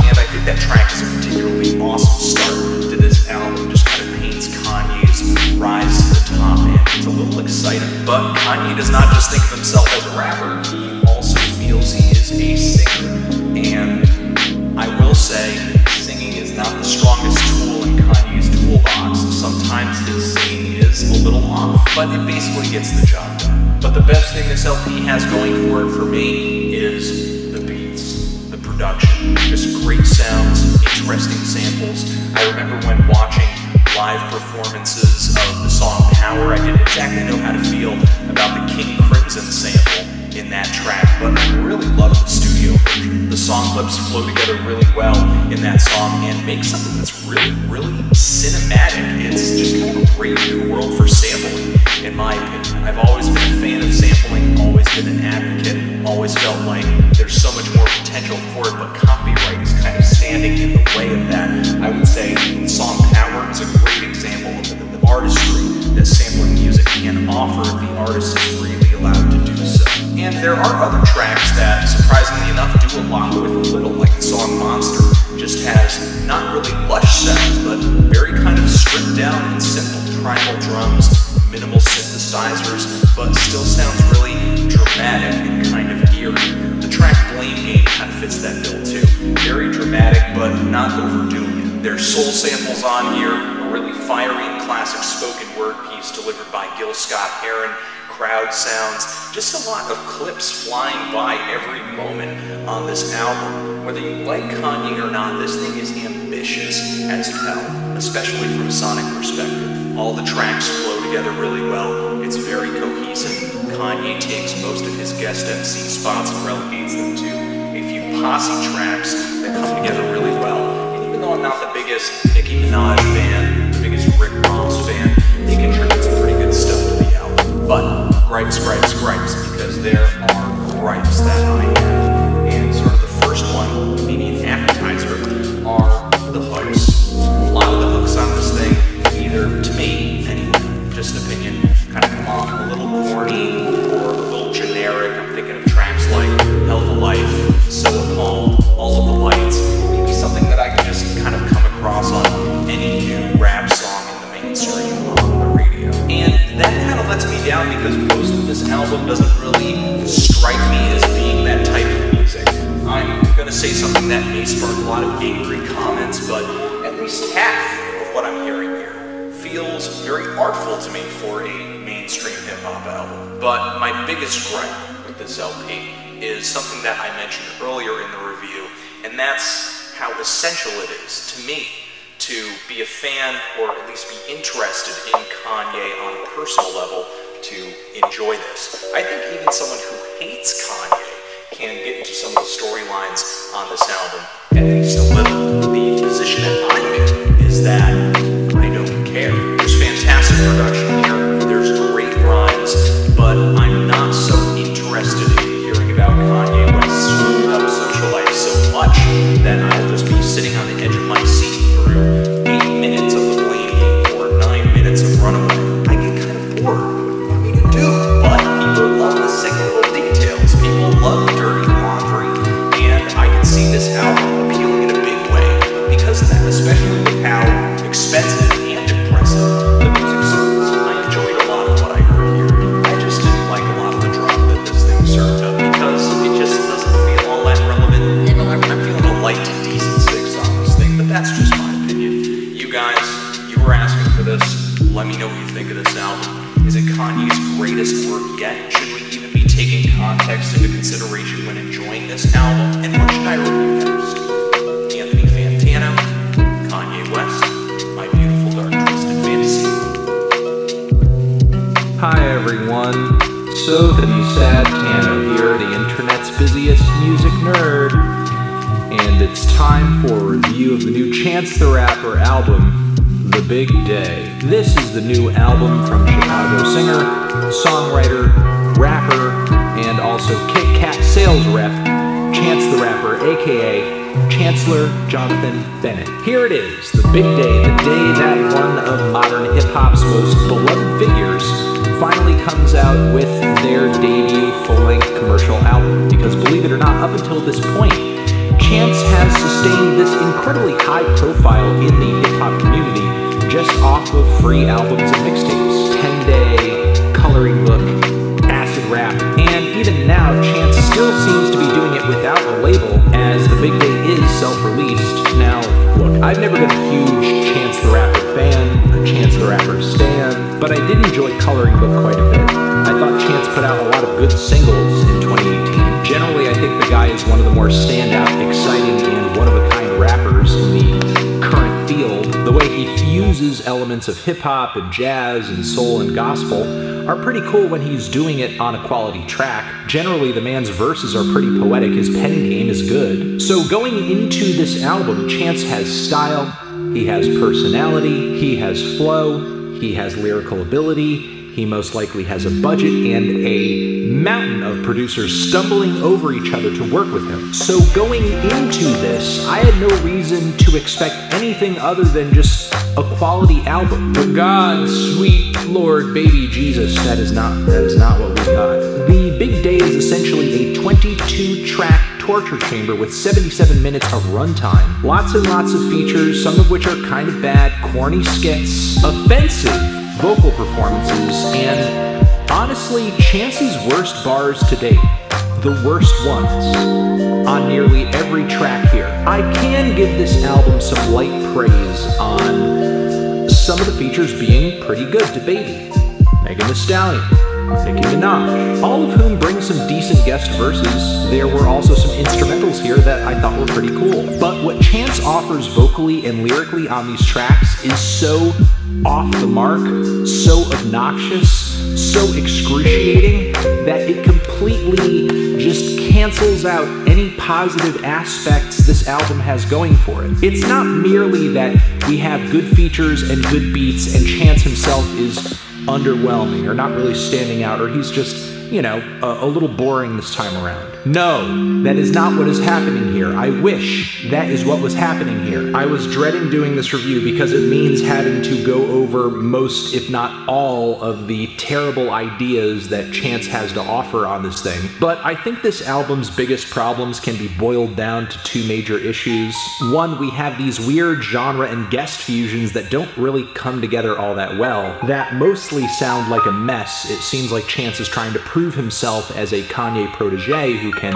And I think that track is a particularly awesome start to this album, just kind of paints Kanye's rise to the top, and it's a little exciting. But Kanye does not just think of himself as a rapper, he also feels he is a singer. And I will say, singing is not the strongest tool in Kanye's toolbox. Sometimes his singing is a little off, but it basically gets the job done. But the best thing this LP has going for it for me is the beats, the production, just great sounds, interesting samples. I remember when watching live performances of the song Power, I didn't exactly know how to feel about the King Crimson sample in that track, but I really love the studio version. The song clips flow together really well in that song and make something that's really cinematic. It's just kind of a brave new world for sampling, in my opinion. I've always been a fan of sampling, always been an advocate, always felt like there's so much more potential for it, but copyright is kind of standing in the way of that. I would say the song Power is a great example of the artistry that sampling music can offer if the artist is really allowed to do so. And there are other tracks that, surprisingly enough, do a lot with a little, like the song Monster. Just has not really lush sounds, but very kind of stripped down and simple tribal drums, minimal synthesizers, but still sounds really dramatic and kind of eerie. The track Blame Game kind of fits that bill too. Very dramatic, but not overdoing it. There's soul samples on here, a really fiery and classic spoken word piece delivered by Gil Scott-Heron, crowd sounds, just a lot of clips flying by every moment on this album. Whether you like Kanye or not, this thing is ambitious as hell, especially from a sonic perspective. All the tracks flow together really well. It's very cohesive. Kanye takes most of his guest MC spots and relegates them to a few posse tracks that come together really well. And even though I'm not the biggest Nicki Minaj fan, the biggest Rick Ross fan, they contribute some pretty good stuff to the album. But gripes, because there are gripes that I have. And sort of the first one, maybe an appetizer, are the hooks. A lot of the hooks on this thing, either, to me, anyway, just an opinion, kind of come off a little corny or a little generic. I'm thinking of tracks like Hell of a Life, So Appalled, All of the Lights, maybe something that I can just kind of come across on any new rap song in the mainstream on the radio. And that kind of lets me down because most of this album doesn't really strike me as being that type of music. I'm gonna say something that may spark a lot of angry comments, but at least half of what I'm hearing here feels very artful to me for a mainstream hip-hop album. But my biggest gripe with this LP is something that I mentioned earlier in the review, and that's how essential it is to me to be a fan, or at least be interested in Kanye on a personal level to enjoy this. I think even someone who hates Kanye can get into some of the storylines on this album, at least a little. The position that I'm in is that I don't care. There's fantastic production here, there's great rhymes, but I'm not so interested in hearing about Kanye West's social life so much that I'll just be sitting on the edge of my seat through 8 minutes of the Blame Game or 9 minutes of Runaway. I get kind of bored. What do you want me to do? But people love the sick little details. People love dirty laundry. And I can see this album appealing in a big way because of that, especially with how expensive and impressive the music sounds. I enjoyed a lot of what I heard here. I just didn't like a lot of the drama that this thing served up because it just doesn't feel all that relevant. You know, I'm feeling a light to decent six on this thing, but that's just my opinion. You guys, you were asking for this. Let me know what you think of this album. Is it Kanye's greatest work yet? Should we even be taking context into consideration when enjoying this album? And what should I review next? Anthony Fantano, Kanye West, My Beautiful Dark Twisted Fantasy. Hi everyone, so the Sad Tano here, the internet's busiest music nerd, and it's time for a review of the new Chance the Rapper album, The Big Day. This is the new album from Chicago singer, songwriter, rapper, and also Kit Kat sales rep, Chance the Rapper, aka Chancellor Jonathan Bennett. Here it is, The Big Day, the day that one of modern hip-hop's most beloved figures finally comes out with their debut full-length commercial album. Because believe it or not, up until this point, Chance has sustained this incredibly high profile in the hip-hop community just off of free albums and mixtapes. 10-Day, Coloring Book, Acid Rap, and even now Chance still seems to be doing it without a label, as The Big Day is self-released. Now, look, I've never been a huge Chance the Rapper fan, a Chance the Rapper stan, but I did enjoy Coloring Book quite a bit. I thought Chance put out a lot of good singles in 2018. Generally, I think the guy is one of the more standout, exciting, and one-of-a-kind rappers in the current field. The way he fuses elements of hip-hop and jazz and soul and gospel are pretty cool when he's doing it on a quality track. Generally, the man's verses are pretty poetic, his pen game is good. So going into this album, Chance has style, he has personality, he has flow, he has lyrical ability, he most likely has a budget and a mountain of producers stumbling over each other to work with him. So going into this, I had no reason to expect anything other than just a quality album. But God, sweet Lord, baby Jesus, that is not what we got. The Big Day is essentially a 22-track torture chamber with 77 minutes of runtime. Lots and lots of features, some of which are kind of bad, corny skits, offensive vocal performances, and honestly, Chance's worst bars to date. The worst ones on nearly every track here. I can give this album some light praise on some of the features being pretty good to Baby, Megan Thee Stallion, Nicki Minaj, all of whom bring some decent guest verses. There were also some instrumentals here that I thought were pretty cool. But what Chance offers vocally and lyrically on these tracks is so off the mark, so obnoxious, so excruciating, that it completely just cancels out any positive aspects this album has going for it. It's not merely that we have good features and good beats and Chance himself is underwhelming or not really standing out, or he's just, you know, a little boring this time around. No, that is not what is happening here. I wish that is what was happening here. I was dreading doing this review because it means having to go over most, if not all, of the terrible ideas that Chance has to offer on this thing. But I think this album's biggest problems can be boiled down to two major issues. One, we have these weird genre and guest fusions that don't really come together all that well, that mostly sound like a mess. It seems like Chance is trying to prove himself as a Kanye protege who can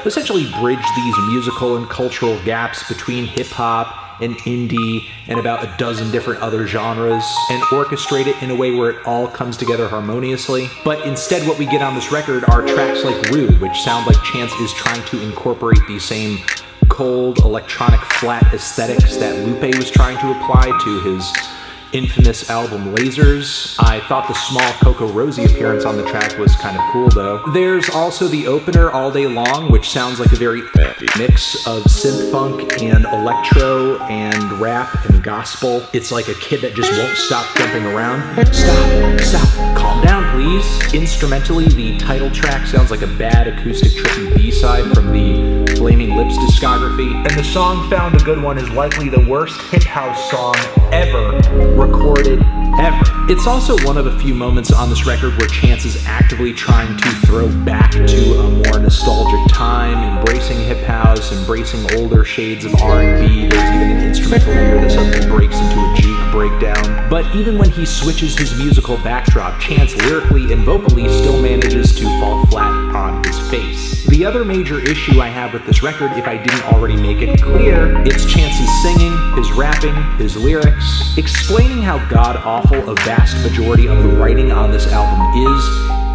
essentially bridge these musical and cultural gaps between hip-hop and indie and about a dozen different other genres and orchestrate it in a way where it all comes together harmoniously. But instead what we get on this record are tracks like Rude, which sound like Chance is trying to incorporate these same cold, electronic, flat aesthetics that Lupe was trying to apply to his infamous album Lasers. I thought the small Coco Rosie appearance on the track was kind of cool though. There's also the opener, All Day Long, which sounds like a very mix of synth funk and electro and rap and gospel. It's like a kid that just won't stop jumping around. Stop, calm down please. Instrumentally, the title track sounds like a bad acoustic trippy B-side from the Flaming Lips discography, and the song Found a Good One is likely the worst hip house song ever recorded ever. It's also one of a few moments on this record where Chance is actively trying to throw back to a more nostalgic time, embracing hip house, embracing older shades of R&B. There's even an instrumental here that suddenly breaks into a juke breakdown. But even when he switches his musical backdrop, Chance lyrically and vocally still manages to fall flat on his face. The other major issue I have with this record, if I didn't already make it clear, it's Chance's singing, his rapping, his lyrics. Explaining how god-awful a vast majority of the writing on this album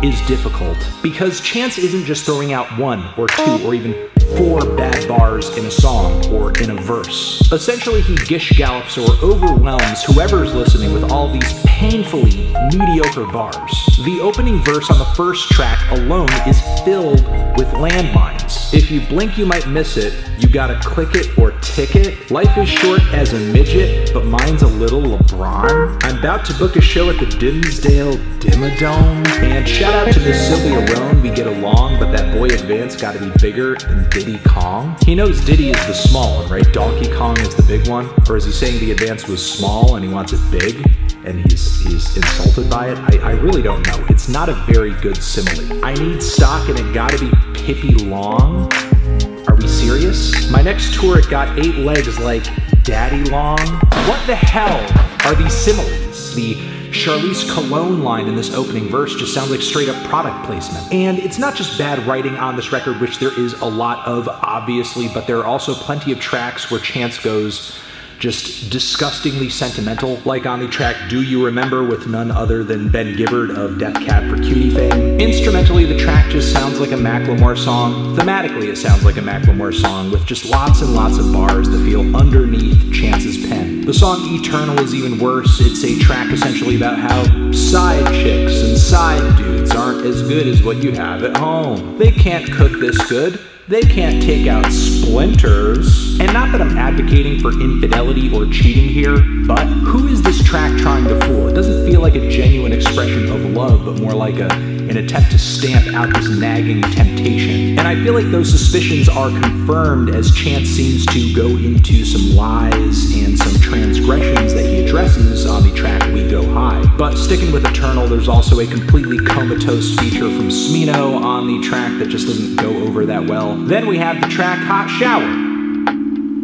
is difficult, because Chance isn't just throwing out one or two or even 4 bad bars in a song or in a verse. Essentially, he gish gallops or overwhelms whoever's listening with all these painfully mediocre bars. The opening verse on the first track alone is filled with landmines. If you blink, you might miss it. You gotta click it or tick it. Life is short as a midget, but mine's a little LeBron. I'm about to book a show at the Dimsdale Dimmadome. And shout out to Miss Sylvia Roan, we get along, but that boy Advance gotta be bigger than Diddy Kong. He knows Diddy is the small one, right? Donkey Kong is the big one? Or is he saying the Advance was small and he wants it big? And he's insulted by it? I really don't know. It's not a very good simile. I need stock and it gotta be Pippi Long? Are we serious? My next tour, it got 8 legs like Daddy Long? What the hell are these similes? The Charlize Cologne line in this opening verse just sounds like straight up product placement. And it's not just bad writing on this record, which there is a lot of, obviously, but there are also plenty of tracks where Chance goes just disgustingly sentimental, like on the track Do You Remember with none other than Ben Gibbard of Death Cab for Cutie fame. Instrumentally, the track just sounds like a Macklemore song. Thematically, it sounds like a Macklemore song with just lots and lots of bars that feel underneath Chance's pen. The song Eternal is even worse. It's a track essentially about how side chicks and side dudes aren't as good as what you have at home. They can't cook this good. They can't take out splinters. And not that I'm advocating for infidelity or cheating here, but who is this track trying to fool? It doesn't feel like a genuine expression of love, but more like an attempt to stamp out this nagging temptation. And I feel like those suspicions are confirmed as Chance seems to go into some lies and some transgressions that he addresses on the track We Go High. But sticking with Eternal, there's also a completely comatose feature from Smino on the track that just doesn't go over that well. Then we have the track Hot Shower.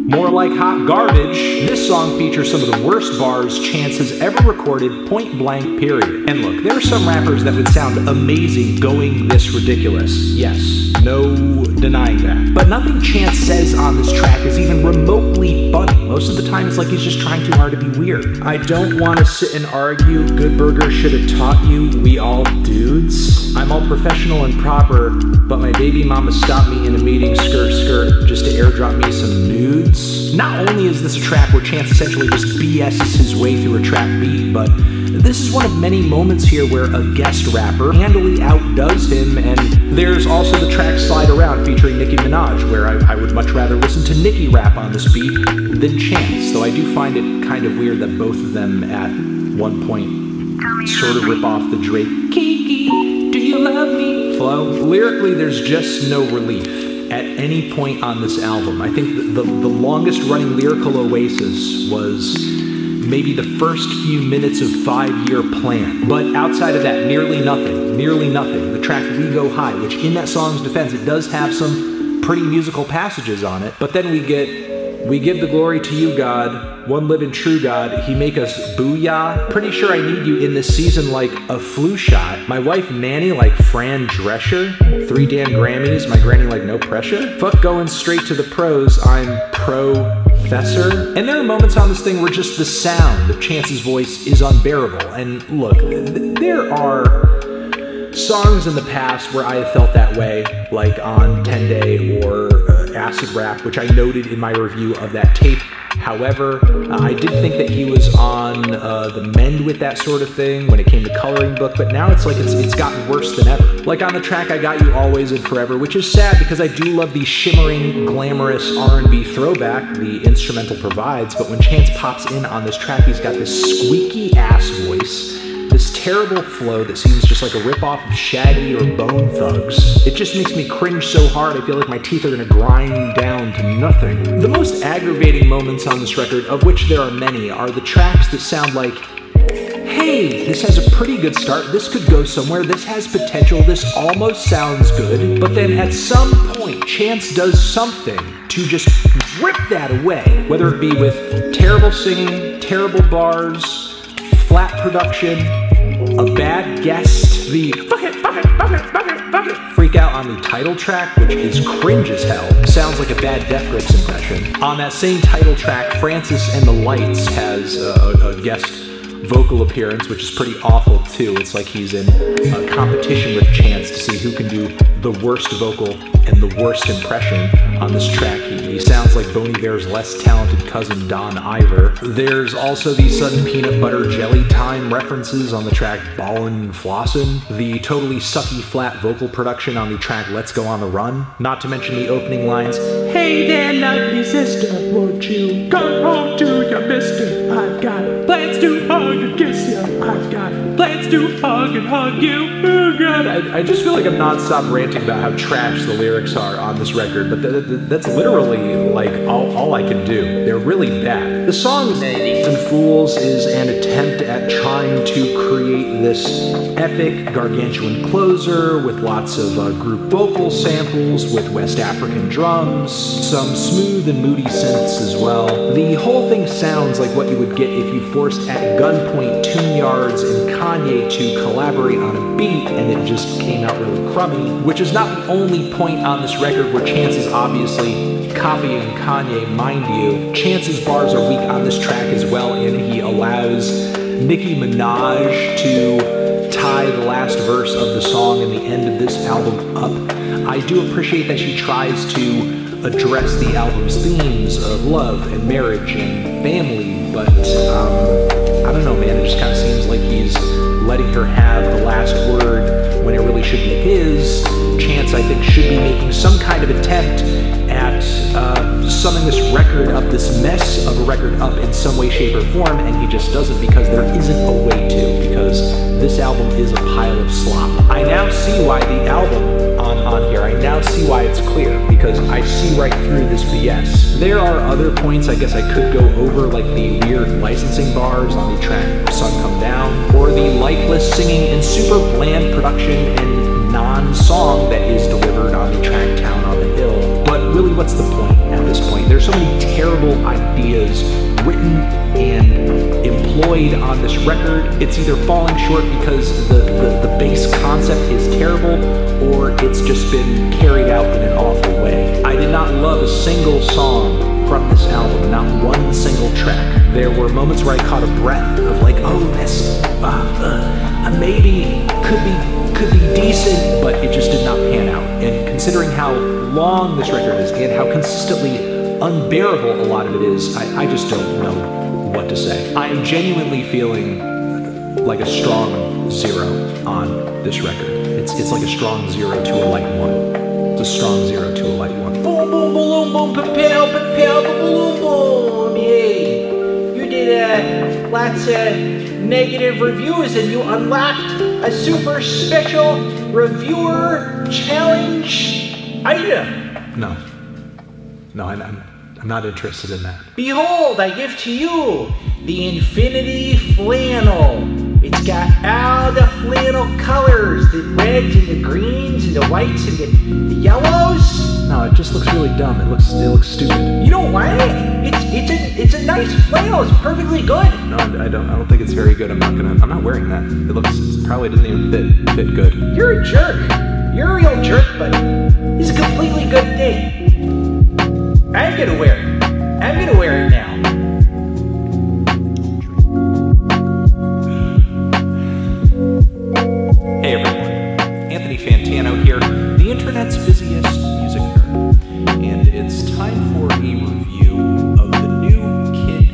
More Like Hot Garbage. This song features some of the worst bars Chance has ever recorded, point blank, period. And look, there are some rappers that would sound amazing going this ridiculous. Yes, no denying that. But nothing Chance says on this track is even remotely funny. Most of the time it's like he's just trying too hard to be weird. I don't want to sit and argue, Good Burger should have taught you, we all dudes. I'm all professional and proper, but my baby mama stopped me in a meeting, skirt, just to airdrop me some nudes. Not only is this a track where Chance essentially just BS's his way through a track beat, but this is one of many moments here where a guest rapper handily outdoes him, and there's also the track Slide Around featuring Nicki Minaj, where I would much rather listen to Nicki rap on this beat than Chance, though I do find it kind of weird that both of them at one point sort of rip off the Drake Kiki, do you love me flow. Lyrically, there's just no relief at any point on this album. I think the longest running lyrical oasis was maybe the first few minutes of 5-Year Plan. But outside of that, nearly nothing. The track We Go High, which in that song's defense, it does have some pretty musical passages on it, but then we give the glory to you, God, one living true God, he make us booyah. Pretty sure I need you in this season like a flu shot. My wife nanny like Fran Drescher. 3 damn Grammys, my granny like no pressure. Fuck going straight to the pros, I'm professor. And there are moments on this thing where just the sound of Chance's voice is unbearable. And look, there are songs in the past where I have felt that way, like on 10 Day or Acid Rap, which I noted in my review of that tape. However, I did think that he was on the mend with that sort of thing when it came to Coloring Book, but now it's like it's gotten worse than ever. Like on the track I Got You Always and Forever, which is sad because I do love the shimmering, glamorous R&B throwback the instrumental provides, but when Chance pops in on this track, he's got this squeaky ass voice, this terrible flow that seems just like a ripoff of Shaggy or Bone Thugs. It just makes me cringe so hard I feel like my teeth are gonna grind down to nothing. The most aggravating moments on this record, of which there are many, are the tracks that sound like, hey, this has a pretty good start, this could go somewhere, this has potential, this almost sounds good, but then at some point, Chance does something to just rip that away, whether it be with terrible singing, terrible bars, flat production, a bad guest, the fuck it, freak out on the title track, which is cringe as hell. Sounds like a bad Death Grips impression. On that same title track, Francis and the Lights has a guest vocal appearance, which is pretty awful too. It's like he's in a competition with Chance to see who can do the worst vocal and the worst impression on this track. He sounds like Bon Iver's less talented cousin Don Iver. There's also the sudden peanut butter jelly time references on the track Ballin' and Flossin', the totally sucky flat vocal production on the track Let's Go on the Run, not to mention the opening lines, hey there lovely sister, won't you come home to your mister, I've got plans to hug and kiss you, I've got plans to hug and hug you, oh god. I just feel like I'm non-stop ranting about how trash the lyrics are on this record, but that's literally like all I can do. They're really bad. The song Ladies and Fools is an attempt at trying to create this epic gargantuan closer with lots of group vocal samples with West African drums, some smooth and moody synths as well. The whole thing sounds like what you would get if you forced at gunpoint Tune Yards and Kanye to collaborate on a beat and it just came out really crummy, which is not the only point on this record where Chance is obviously copying Kanye, mind you. Chance's bars are weak on this track as well, and he allows Nicki Minaj to tie the last verse of the song and the end of this album up. I do appreciate that she tries to address the album's themes of love and marriage and family, but I don't know, man, it just kind of seems like he's letting her have the last word when it really should be his. Chance, I think, should be making some kind of attempt at summing this record up, this mess of a record up in some way, shape, or form, and he just doesn't because there isn't a way to, because this album is a pile of slop. I now see why the album on here, I now see why it's clear, because I see right through this BS. There are other points I guess I could go over, like the weird licensing bars on the track Sun Come Down, or the lifeless singing and super bland production and non-song that is delivered on the track Town on the Hill. But really, what's the point at this point? There's so many terrible ideas written and employed on this record. It's either falling short because the base concept is terrible, or it's just been carried out in an awful way. I did not love a single song from this album, not one single track. There were moments where I caught a breath of like, oh, this maybe could be decent, but it just did not pan out. And considering how long this record is and how consistently unbearable a lot of it is, I just don't know what to say. I am genuinely feeling like a strong 0 on this record. It's like a strong 0 to a light 1. It's a strong 0 to a light 1. Boom, boom, boom, boom, propel, propel, boom, boom, yay. You did lots of negative reviews and you unlocked a super special reviewer challenge item. No, I'm not interested in that. Behold, I give to you the Infinity Flannel. It's got all the flannel colors, the reds and the greens and the whites and the yellows. No, it just looks really dumb. It looks stupid. You don't want it? It's a nice flannel. It's perfectly good. No, I don't think it's very good. I'm not wearing that. It probably doesn't even fit good. You're a jerk. You're a real jerk, but it's a completely good thing. I'm gonna wear it. I'm gonna wear it now. Hey everyone, Anthony Fantano here, the internet's busiest music nerd, and it's time for a review of the new Kid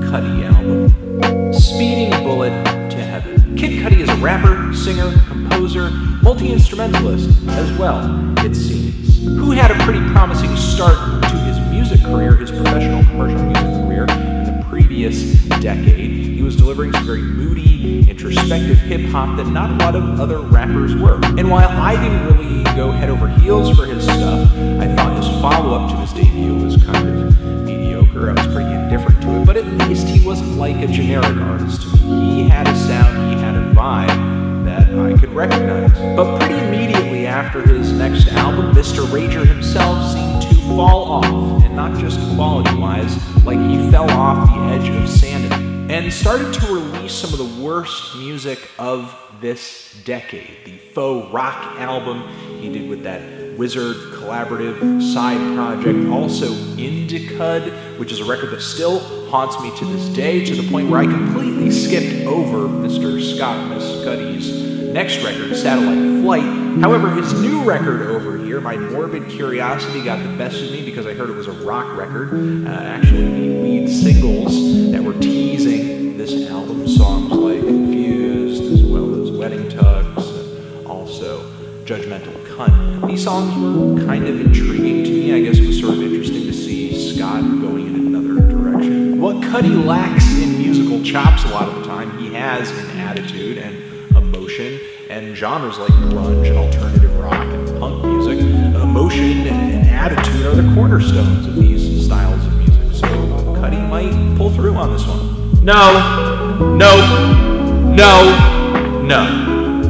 Cudi album, Speeding Bullet to Heaven. Kid Cudi is a rapper, singer, composer, multi-instrumentalist as well, it seems, who had a pretty promising start to his music career, his professional commercial music career, in the previous decade. He was delivering some very moody, introspective hip-hop that not a lot of other rappers were. And while I didn't really go head over heels for his stuff, I thought his follow-up to his debut was kind of mediocre. I was pretty indifferent to it, but at least he wasn't like a generic artist to me. He had a sound, he had a vibe that I could recognize. But pretty immediately after his next album, Mr. Rager himself seemed to fall off, and not just quality-wise, like he fell off the edge of sanity, and started to release some of the worst music of this decade. The faux rock album he did with that Wizard collaborative side project, also Indicud, which is a record that still haunts me to this day, to the point where I completely skipped over Mr. Scott Mescuddy's next record, Satellite Flight. However, his new record over here, my morbid curiosity got the best of me because I heard it was a rock record. Actually, the lead singles that were teasing this album, songs like Confused, as well as Wedding Tugs, and also Judgmental Cunt. These songs were kind of intriguing to me. I guess it was sort of interesting to see Scott going in another direction. What Cudi lacks in musical chops a lot of the time, he has in attitude and emotion, and genres like grunge and alternative rock and punk music. Emotion and attitude are the cornerstones of these styles of music, so Cudi might pull through on this one. No.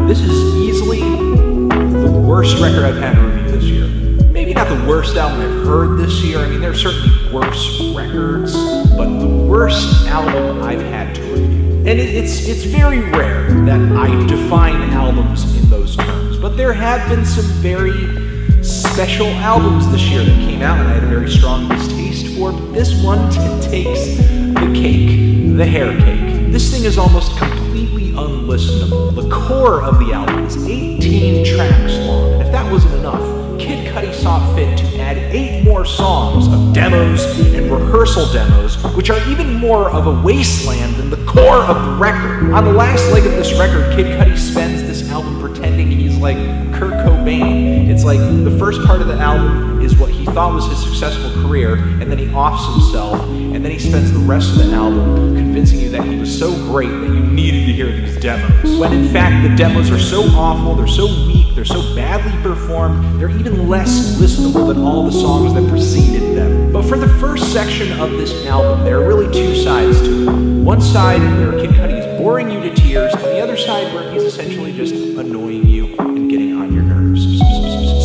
This is easily the worst record I've had to review this year. Maybe not the worst album I've heard this year. I mean, there are certainly worse records, but the worst album I've had to review. And it's very rare that I define albums in those terms, but there have been some very special albums this year that came out and I had a very strong distaste for, but this one takes the cake, the hair cake. This thing is almost completely unlistenable. The core of the album is 18 tracks long, and if that wasn't enough, Kid Cudi saw fit to add 8 more songs of demos and rehearsal demos, which are even more of a wasteland than the core of the record. On the last leg of this record, Kid Cudi spends this album pretending he's like Kurt Cobain. It's like the first part of the album is what he thought was his successful career, and then he offs himself, and then he spends the rest of the album convincing you that he was so great that you needed to hear these demos. When in fact, the demos are so awful, they're so weak, they're so badly performed, they're even less listenable than all the songs that preceded them. But for the first section of this album, there are really 2 sides to it. One side where Kid Cudi is boring you to tears, and the other side where he's essentially just annoying you and getting on your nerves.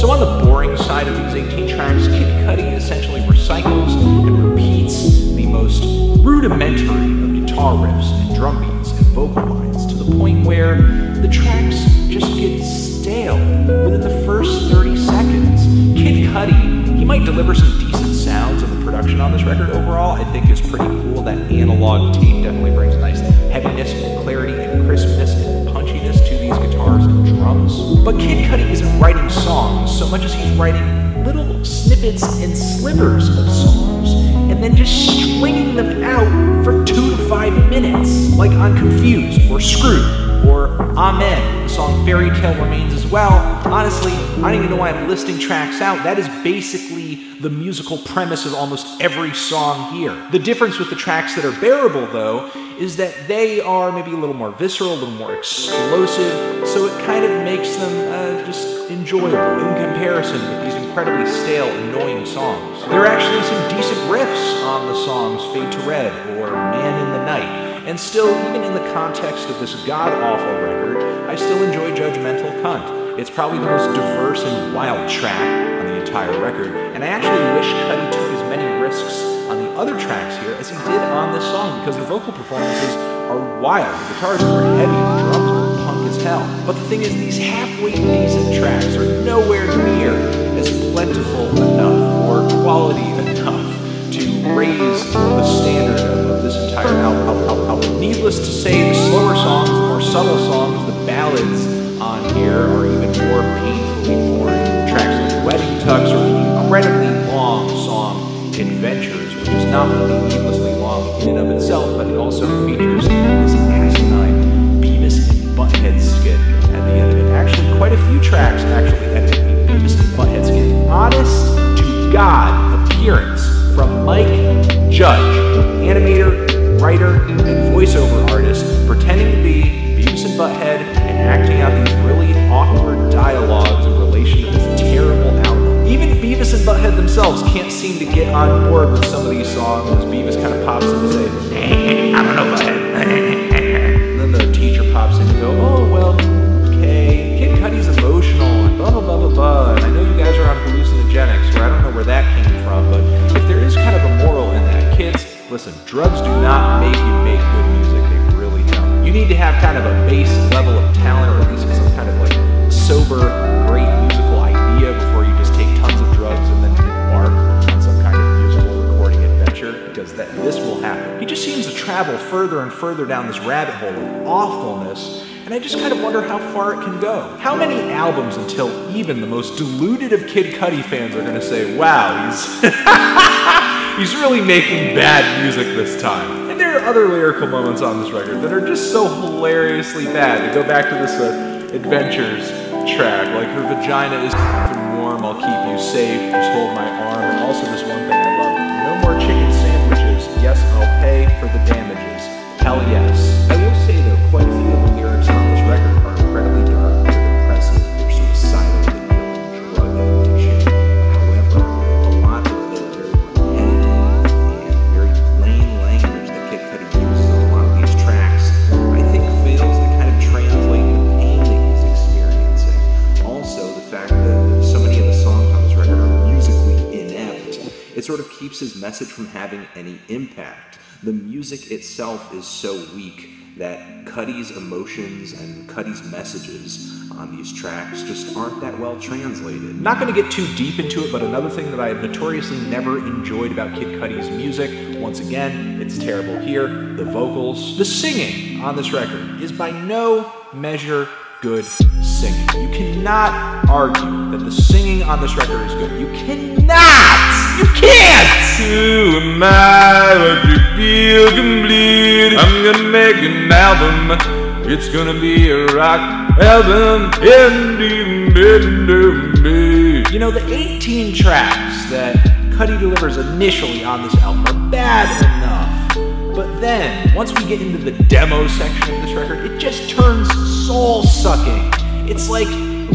So So on the boring side of these 18 tracks, Kid Cudi essentially recycles and repeats the most rudimentary of guitar riffs and drum beats and vocal lines to the point where the tracks just get stale within the first 30 seconds. Kid Cudi, he might deliver some decent sounds, and the production on this record overall I think is pretty cool. That analog tape definitely brings a nice heaviness and clarity and crispness and punchiness to these guitars and drums. But Kid Cudi isn't writing songs so much as he's writing little snippets and slivers of songs and then just stringing them out for 2 to 5 minutes, like on Confused or Screwed or Amen. The song Fairy Tale Remains as well. Honestly, I don't even know why I'm listing tracks out. That is basically the musical premise of almost every song here. The difference with the tracks that are bearable, though, is that they are maybe a little more visceral, a little more explosive, so it kind of makes them just enjoyable in comparison with these incredibly stale, annoying songs. There are actually some decent riffs on the songs Fade to Red or Man in the Night. And still, even in the context of this god-awful record, I still enjoy Judgmental Cunt. It's probably the most diverse and wild track on the entire record, and I actually wish Cudi took as many risks on the other tracks here as he did on this song, because the vocal performances are wild. The guitars are heavy, the drums are punk as hell. But the thing is, these halfway decent tracks are nowhere near as plentiful enough or quality enough to raise the standard of this entire album. Needless to say, the slower songs, the more subtle songs, the ballads on here are even more painfully boring. Tracks like Wedding Tux or the incredibly long song Adventures, which is not only needlessly long in and of itself, but it also features this asinine Beavis and Butthead skit at the end of it. Actually, quite a few tracks actually end up being Beavis and Butthead skit. Honest to God appearance from Mike Judge, animator, writer, and voiceover artist, pretending to be Beavis and Butthead and acting out these really awkward dialogues in relation to this terrible album. Even Beavis and Butthead themselves can't seem to get on board with some of these songs, as Beavis kind of pops in and says, I don't know, Butthead. And then the teacher pops in and goes, oh, well, okay, Kid Cudi's emotional, and blah, blah, blah, blah, blah. And I know you guys are on hallucinogenics, or I don't know where that came from, but if there is kind of a moral in that, kids, listen, drugs do not make you make good music. They really don't. You need to have kind of a base level of talent, or at least some kind of like sober, great musical idea before you just take tons of drugs and then embark on some kind of musical recording adventure, because this will happen. He just seems to travel further and further down this rabbit hole of awfulness, and I just kind of wonder how far it can go. How many albums until even the most deluded of Kid Cudi fans are going to say, wow, he's really making bad music this time. And there are other lyrical moments on this record that are just so hilariously bad. To go back to this Adventures track, like her vagina is warm, I'll keep you safe, just hold my arm, and also this one thing I love, no more chicken sandwiches, yes, I'll pay for the damages, hell yes. I will say though, quite a few of the lyrics on this record are incredibly dark, they're depressive, they're suicidal, they deal in drug addiction. However, a lot of the very repetitive and very plain language that Kid Cudi uses on a lot of these tracks, I think fails to kind of translate the pain that he's experiencing. Also, the fact that so many of the songs on this record are musically inept, it sort of keeps his message from having any impact. The music itself is so weak that Cudi's emotions and Cudi's messages on these tracks just aren't that well translated. Not going to get too deep into it, but another thing that I have notoriously never enjoyed about Kid Cudi's music, once again, it's terrible here, the vocals. The singing on this record is by no measure good singing. You cannot argue that the singing on this record is good. You cannot! You can't! Who am I? What you feel complete? I'm gonna make an album. It's gonna be a rock album. You know, the 18 tracks that Cudi delivers initially on this album are bad enough. But then, once we get into the demo section of this record, it just turns soul-sucking. It's like,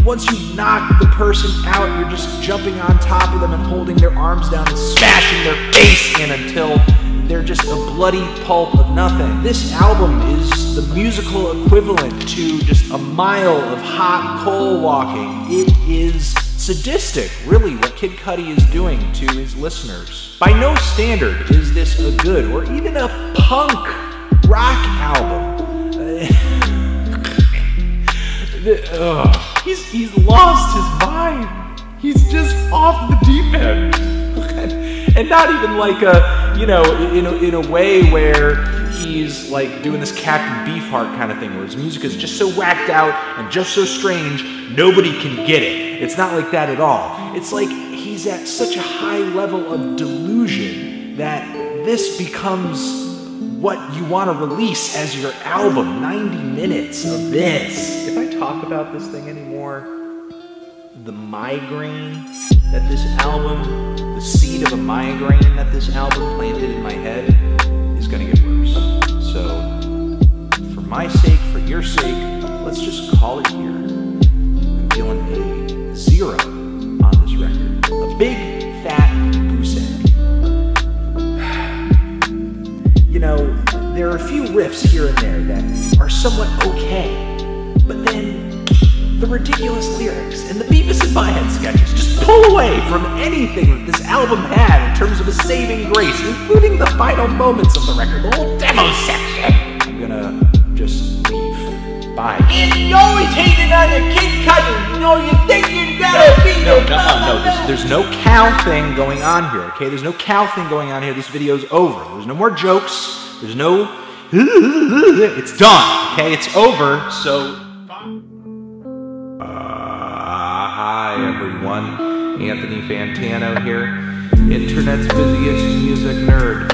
once you knock the person out, you're just jumping on top of them and holding their arms down and smashing their face in until they're just a bloody pulp of nothing. This album is the musical equivalent to just a mile of hot coal walking. It is sadistic, really, what Kid Cudi is doing to his listeners. By no standard is this a good or even a punk rock album. He's lost his mind. He's just off the deep end. And not even like a, you know, in a way where he's like doing this Captain Beefheart kind of thing where his music is just so whacked out and just so strange, nobody can get it. It's not like that at all. It's like he's at such a high level of delusion that this becomes what you want to release as your album. 90 minutes of this. If I talk about this thing anymore, the migraine that this album, the seed of a migraine that this album planted in my head is going to get worse. So, for my sake, for your sake, let's just call it here. I'm feeling a 0 on this record. A big, fat goose egg. You know, there are a few riffs here and there that are somewhat okay, but then the ridiculous lyrics and the Beavis and Butthead sketches just pull away from anything that this album had in terms of a saving grace, including the final moments of the record, the whole demo section. I'm gonna just leave. Bye. And you always hating on the Kid Cudi. You know, you think you gotta be No, there's no cow thing going on here, okay? There's no cow thing going on here. This video's over. There's no more jokes. There's no... It's done, okay? It's over, so... Hi everyone, Anthony Fantano here, internet's busiest music nerd,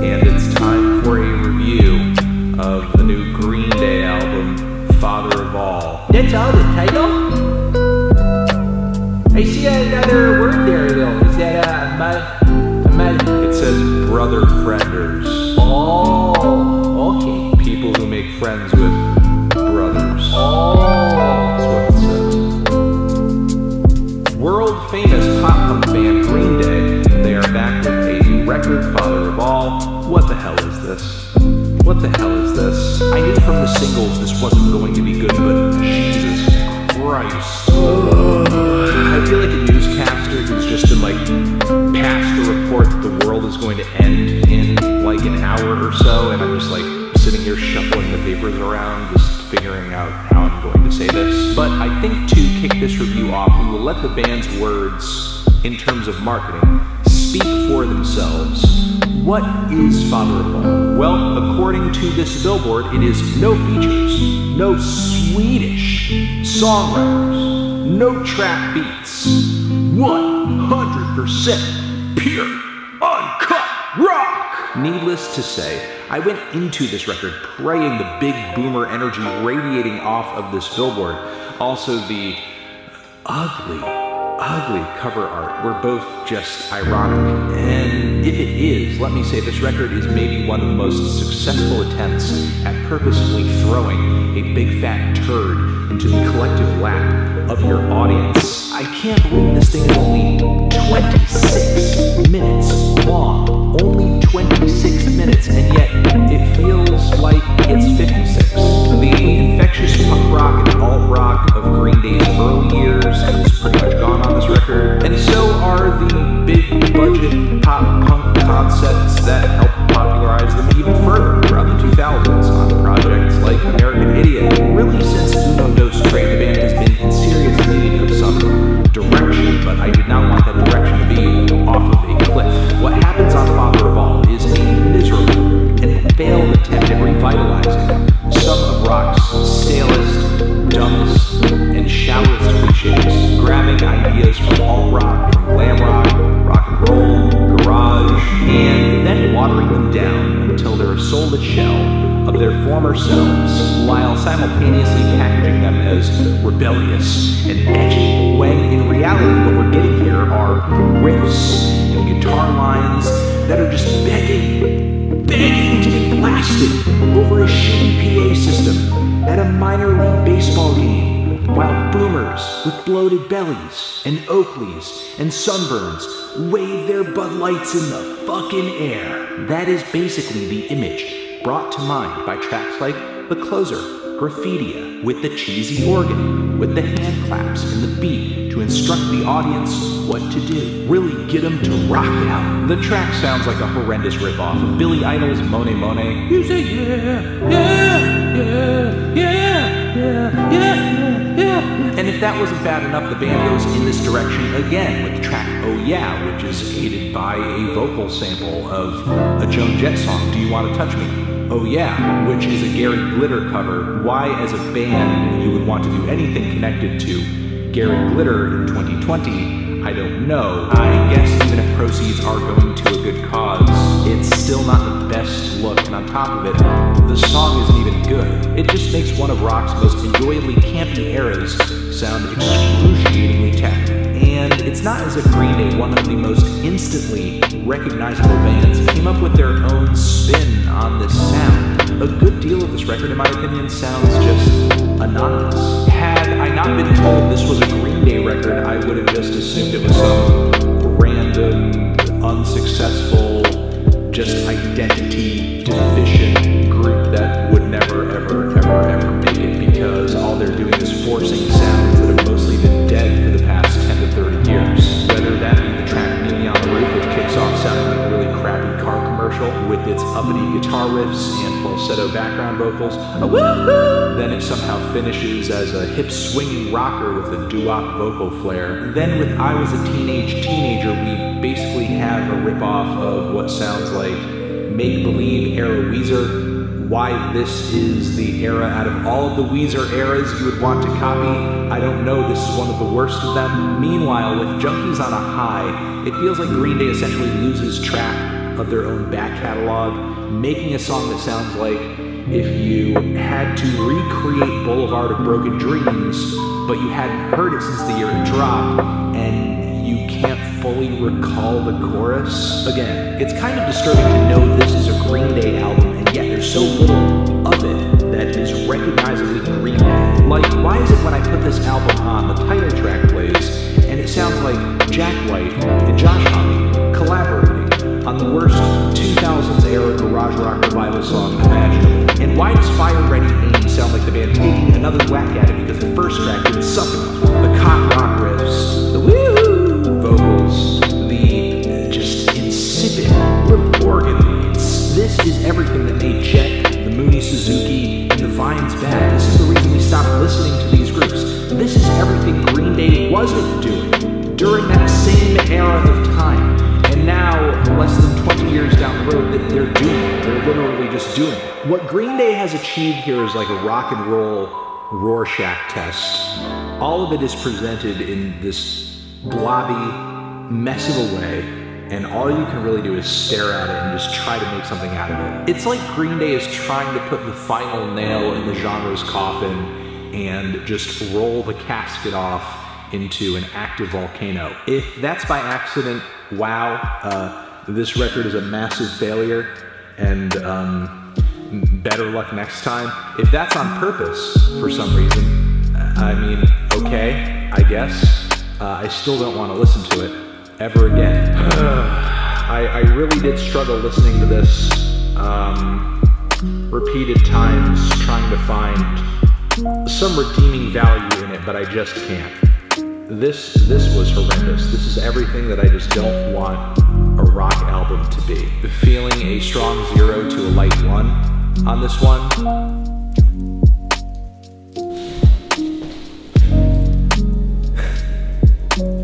and it's time for a review of the new Green Day album, Father of All. That's all the title? I see another word there though. Is that It says brother frienders. Oh, okay. People who make friends with brothers. Oh. That's what it says. World famous pop punk band Green Day, they are back with a new record, Father of All. What the hell is this? What the hell is this? I knew from the singles this wasn't going to be good, but Jesus Christ. I feel like a newscaster who's just been like passed a report that the world is going to end in like an hour or so, and I'm just like sitting here shuffling the papers around, just figuring out how I'm going to say this. But I think to kick this review off, we will let the band's words, in terms of marketing, speak for themselves. What is Father of All? Well, according to this billboard, it is no features, no Swedish songwriters, no trap beats, 100% pure, uncut rock! Needless to say, I went into this record praying the big boomer energy radiating off of this billboard. Also, the ugly cover art were both just ironic. And if it is, let me say this record is maybe one of the most successful attempts at purposefully throwing a big fat turd into the collective lap of your audience. I can't believe this thing is only 26 minutes long. Only 26 minutes, and yet it feels like it's 56. The infectious punk rock and alt rock of Green Day's early years is pretty much gone on this record, and so are the big budget pop punk concepts that helped popularize them even further throughout the 2000s on projects like American Idiot. Really, since Uno Dos Tre, the band has been in serious need of some direction, but I did not want that direction to be off of a cliff. What happens on Father of All is a miserable and failed attempt at revitalizing some of rock's stalest, dumbest, and shallowest cliches, grabbing ideas from alt rock, from glam rock, rock and roll, garage, and then watering them down until they're a soulless shell of their former selves, while simultaneously packaging them as rebellious and edgy, when in reality what we're getting here are riffs and guitar lines that are just begging to be blasted over a shitty PA system at a minor league baseball game, while boomers with bloated bellies and Oakleys and sunburns wave their Bud Lights in the fucking air. That is basically the image brought to mind by tracks like The Closer, Graffitia, with the cheesy organ, with the hand claps and the beat to instruct the audience what to do. Really get them to rock out. The track sounds like a horrendous ripoff of Billy Idol's Monet Monet. You say yeah, yeah, yeah, yeah, yeah, yeah, yeah. And if that wasn't bad enough, the band goes in this direction again with the track Oh Yeah, which is aided by a vocal sample of a Joan Jett song, Do You Want to Touch Me? Oh Yeah, which is a Gary Glitter cover. Why, as a band, you would want to do anything connected to Gary Glitter in 2020, I don't know. I guess even if proceeds are going to a good cause, it's still not the best look, and on top of it, the song isn't even good. It just makes one of rock's most enjoyably campy eras sound excruciatingly tacky. And it's not as if Green Day, one of the most instantly recognizable bands, came up with their own spin on this sound. A good deal of this record, in my opinion, sounds just anonymous. Had I not been told this was a Green Day record, I would have just assumed it was some random, unsuccessful, just identity deficient group that would never, ever, ever, ever make it, because all they're doing is forcing sounds that have mostly been dead for the past 10 to 30 years. Whether that be the track Mimi on the Roof, which kicks off sounding like a really crappy car commercial with its uppity guitar riffs and falsetto background vocals, then it somehow finishes as a hip swinging rocker with a doo-wop vocal flair. Then with I Was a Teenager, we basically have a ripoff of what sounds like make-believe era Weezer. Why this is the era out of all of the Weezer eras you would want to copy, I don't know. This is one of the worst of them. Meanwhile, with Junkies on a High, it feels like Green Day essentially loses track of their own back catalog, making a song that sounds like if you had to recreate Boulevard of Broken Dreams, but you hadn't heard it since the year it dropped, and you can't fully recall the chorus. Again, it's kind of disturbing to know this is a Green Day album, and yet there's so little of it that is recognizably Green Day. Like, why is it when I put this album on, the title track plays, and it sounds like Jack White and Josh Homme collaborating on the worst 2000s era garage rock revival song imaginable? And why does Fire Ready Aim sound like the band taking another whack at it because the first track didn't suck enough? The cock rock riffs, the woo vocals, the just insipid little organ leads. This is everything that made Jet, the Mooney Suzuki, and the Vines bad. This is the reason we stopped listening to these groups. This is everything Green Day wasn't doing during that same era of time. And now, less than 20 years down the road, that they're doing it. They're literally just doing it. What Green Day has achieved here is like a rock and roll Rorschach test. All of it is presented in this blobby mess of a way, and all you can really do is stare at it and just try to make something out of it. It's like Green Day is trying to put the final nail in the genre's coffin and just roll the casket off into an active volcano. If that's by accident, wow, this record is a massive failure, and better luck next time. If that's on purpose for some reason, I mean, okay, I guess. I still don't want to listen to it ever again. I really did struggle listening to this repeated times, trying to find some redeeming value in it, but I just can't. This was horrendous. This is everything that I just don't want a rock album to be. Feeling a strong 0 to a light 1 on this one.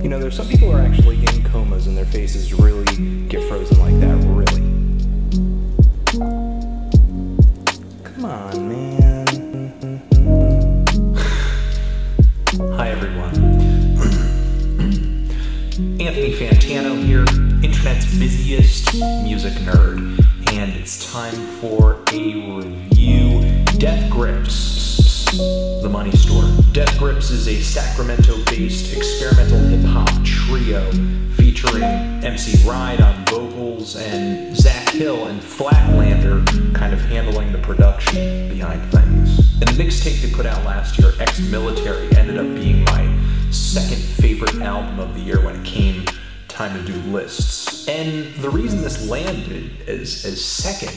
You know, there's some people who are actually in comas and their faces really get frozen like that, really. Come on, man. Hi, everyone. Anthony Fantano here, internet's busiest music nerd, and it's time for a review. Death Grips, the Money Store. Death Grips is a Sacramento-based experimental hip-hop trio featuring MC Ride on vocals and Zach Hill and Flatlander kind of handling the production behind things. And the mixtape they put out last year, Ex-Military, ended up being my second favorite album of the year when it came time to do lists. And the reason this landed as second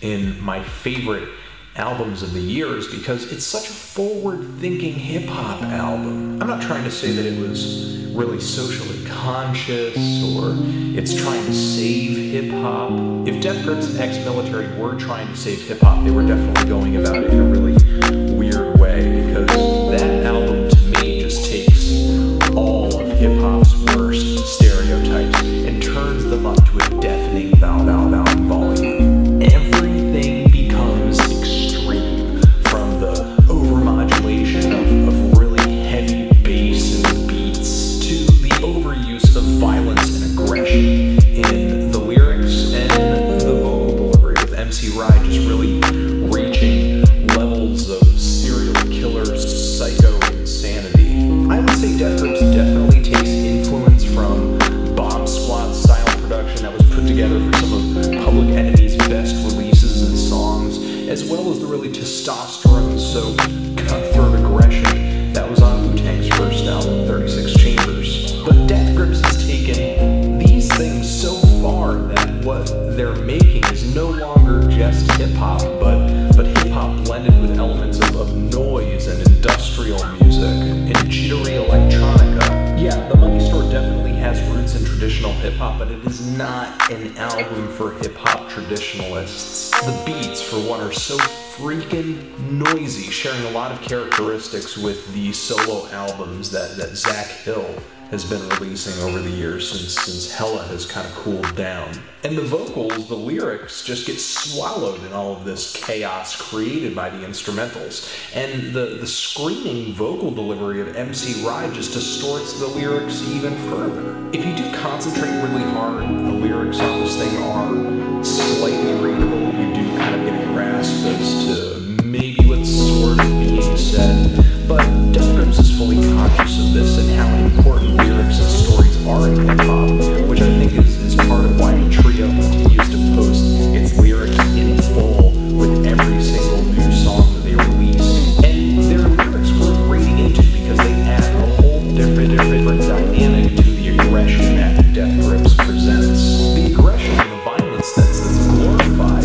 in my favorite albums of the years because it's such a forward-thinking hip-hop album. I'm not trying to say that it was really socially conscious or it's trying to save hip-hop. If Death Grips and ex-military were trying to save hip-hop, they were definitely going about it in a really weird way because that album to me just takes all of hip-hop's worst stereotypes and turns them up to a deafening volume. Everything becomes extreme, from the overmodulation of really heavy bass and beats to the overuse of violence and aggression in the lyrics and the vocal delivery, with MC Ride just really reaching levels of serial killer psycho insanity. I would say Death Grips definitely takes influence from Bomb Squad style production that was put together for some of Public Enemy's best releases and songs, as well as the really testosterone-soaked cutthroat aggression that was on Wu-Tang's first album, 36 Chambers. But Death Grips has taken these things so far that what they're making is no longer just hip-hop, but hip-hop blended with elements of noise and industrial music and jittery electronica. Yeah, The Money Store definitely has roots in traditional hip-hop, but it is not an album for hip-hop traditionalists. The beats, for one, are so freaking noisy, sharing a lot of characteristics with the solo albums that Zach Hill has been releasing over the years since Hella has kind of cooled down. And the vocals, the lyrics, just get swallowed in all of this chaos created by the instrumentals. And the screaming vocal delivery of MC Ride just distorts the lyrics even further. If you do concentrate really hard, the lyrics on this thing are slightly readable. You do kind of get a grasp as to maybe what's sort of being said. But Death Grips is fully conscious of this and how important lyrics and stories are in hip-hop, which I think is part of why the trio continues to post its lyrics in full with every single new song that they release. And their lyrics worth reading into because they add a whole different dynamic to the aggression that Death Grips presents. The aggression and the violence that's glorified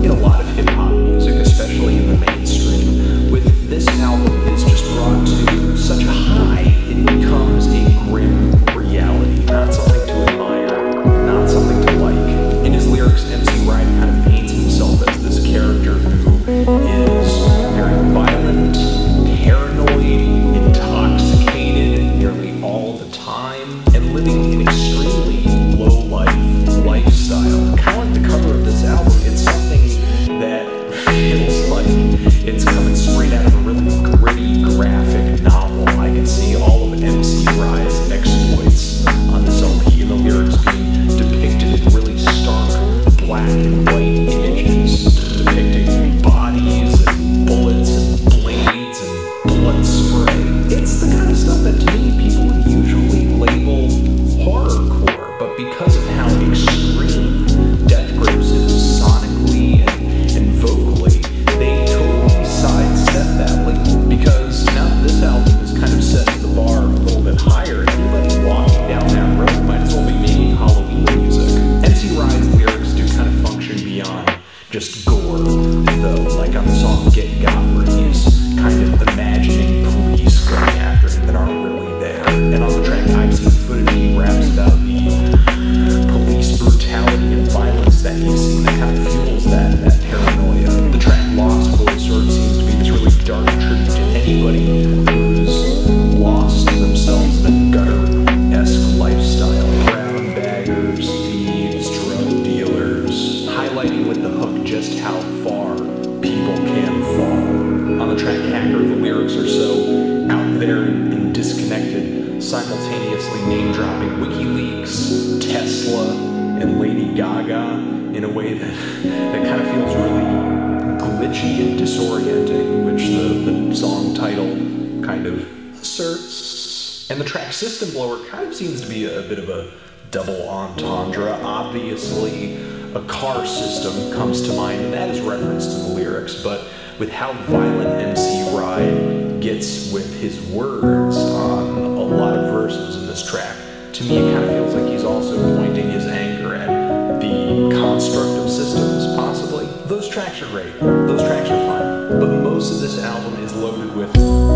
in a lot of hip-hop music, especially in the mainstream, with this album is just brought to such a high, it becomes a grim reality, not something to admire, not something to like. In his lyrics, MC Ride kind of paints himself as this character who is very violent, paranoid, intoxicated nearly all the time, and living an extremely low-life lifestyle. Kind of like the cover of this album, it's something that feels like it's coming straight out of a really gritty graphic novel. I can see all of MC Ride's exploits on this LP, and the lyrics being depicted in really stark black and white images, depicting bodies and bullets and blades and blood spray. It's the kind of stuff that to me people would usually label horrorcore, but because of how extreme Death Grips is sonically and vocally, they totally sidestep that label, because now that this album has kind of set the bar a little bit higher, anybody walking down that road might as well be making Halloween music. MC Ride's lyrics do kind of function beyond just gore, though, like on the song Get Got, where he's kind of imagining police going after him that aren't really there. And on the track I've Seen Footage, he raps about the police brutality and violence that he's seen that kind of fuels that paranoia. The track Lost Boys sort of seems to be this really dark tribute to anybody who's lost themselves in a gutter-esque lifestyle. Brown baggers, thieves, drug dealers, highlighting with the hook just how far people can fall. On the track Hacker, the lyrics are so out there and disconnected, simultaneously name-dropping WikiLeaks, Tesla, and Lady Gaga in a way that kind of feels really glitchy and disorienting, which the song title kind of asserts. And the track System Blower kind of seems to be a bit of a double entendre. Obviously, a car system comes to mind, and that is referenced in the lyrics, but with how violent MC Ride gets with his words on a lot of verses in this track, to me it kind of feels like he's also pointing his anger at the construct of systems, possibly. Those tracks are great. Those tracks are fun. Most of this album is loaded with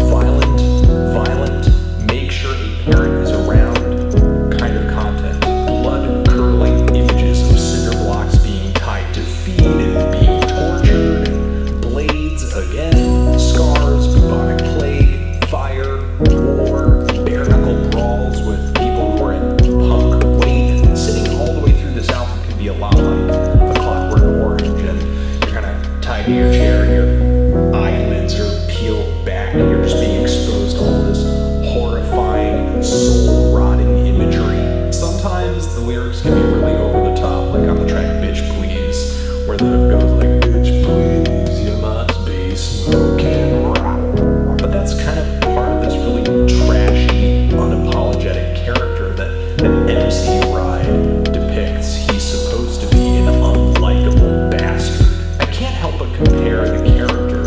violent, make sure a parent is around kind of content. Blood-curdling images of cinder blocks being tied to feet and being tortured, and blades again, scars, bubonic plague, fire, war, bare-knuckle brawls with people who are in punk weight. Sitting all the way through this album can be a lot like A Clockwork Orange, and you're kind of tied to your chair and your eyelids are peeled back and you're just being exposed to all this horrifying, soul-rotting imagery. Sometimes the lyrics can be really over the top, like on the track Bitch Please, where the hook goes like, Bitch please, you must be smoking rock. But that's kind of part of this really trashy, unapologetic character that MC Ride depicts. He's supposed to be an unlikable bastard. I can't help but compare the character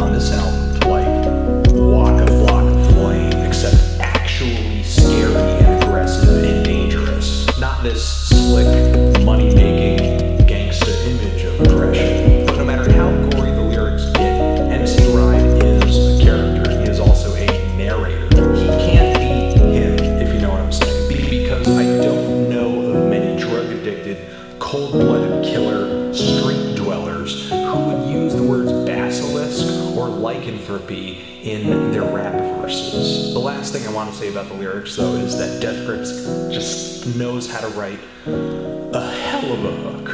on this album to like Waka Flocka Flame, except actually scary and aggressive and dangerous. Not this slick, money-making, gangsta image of aggression. But no matter how gory the lyrics get, MC Ride is a character. He is also a narrator. He can't be him, if you know what I'm saying. Because I don't know of many drug-addicted, cold-blooded killer street dwellers who would use the words basilisk or lycanthropy in their rap verses. The last thing I want to say about the lyrics, though, is that Death Grips just knows how to write a hell of a hook.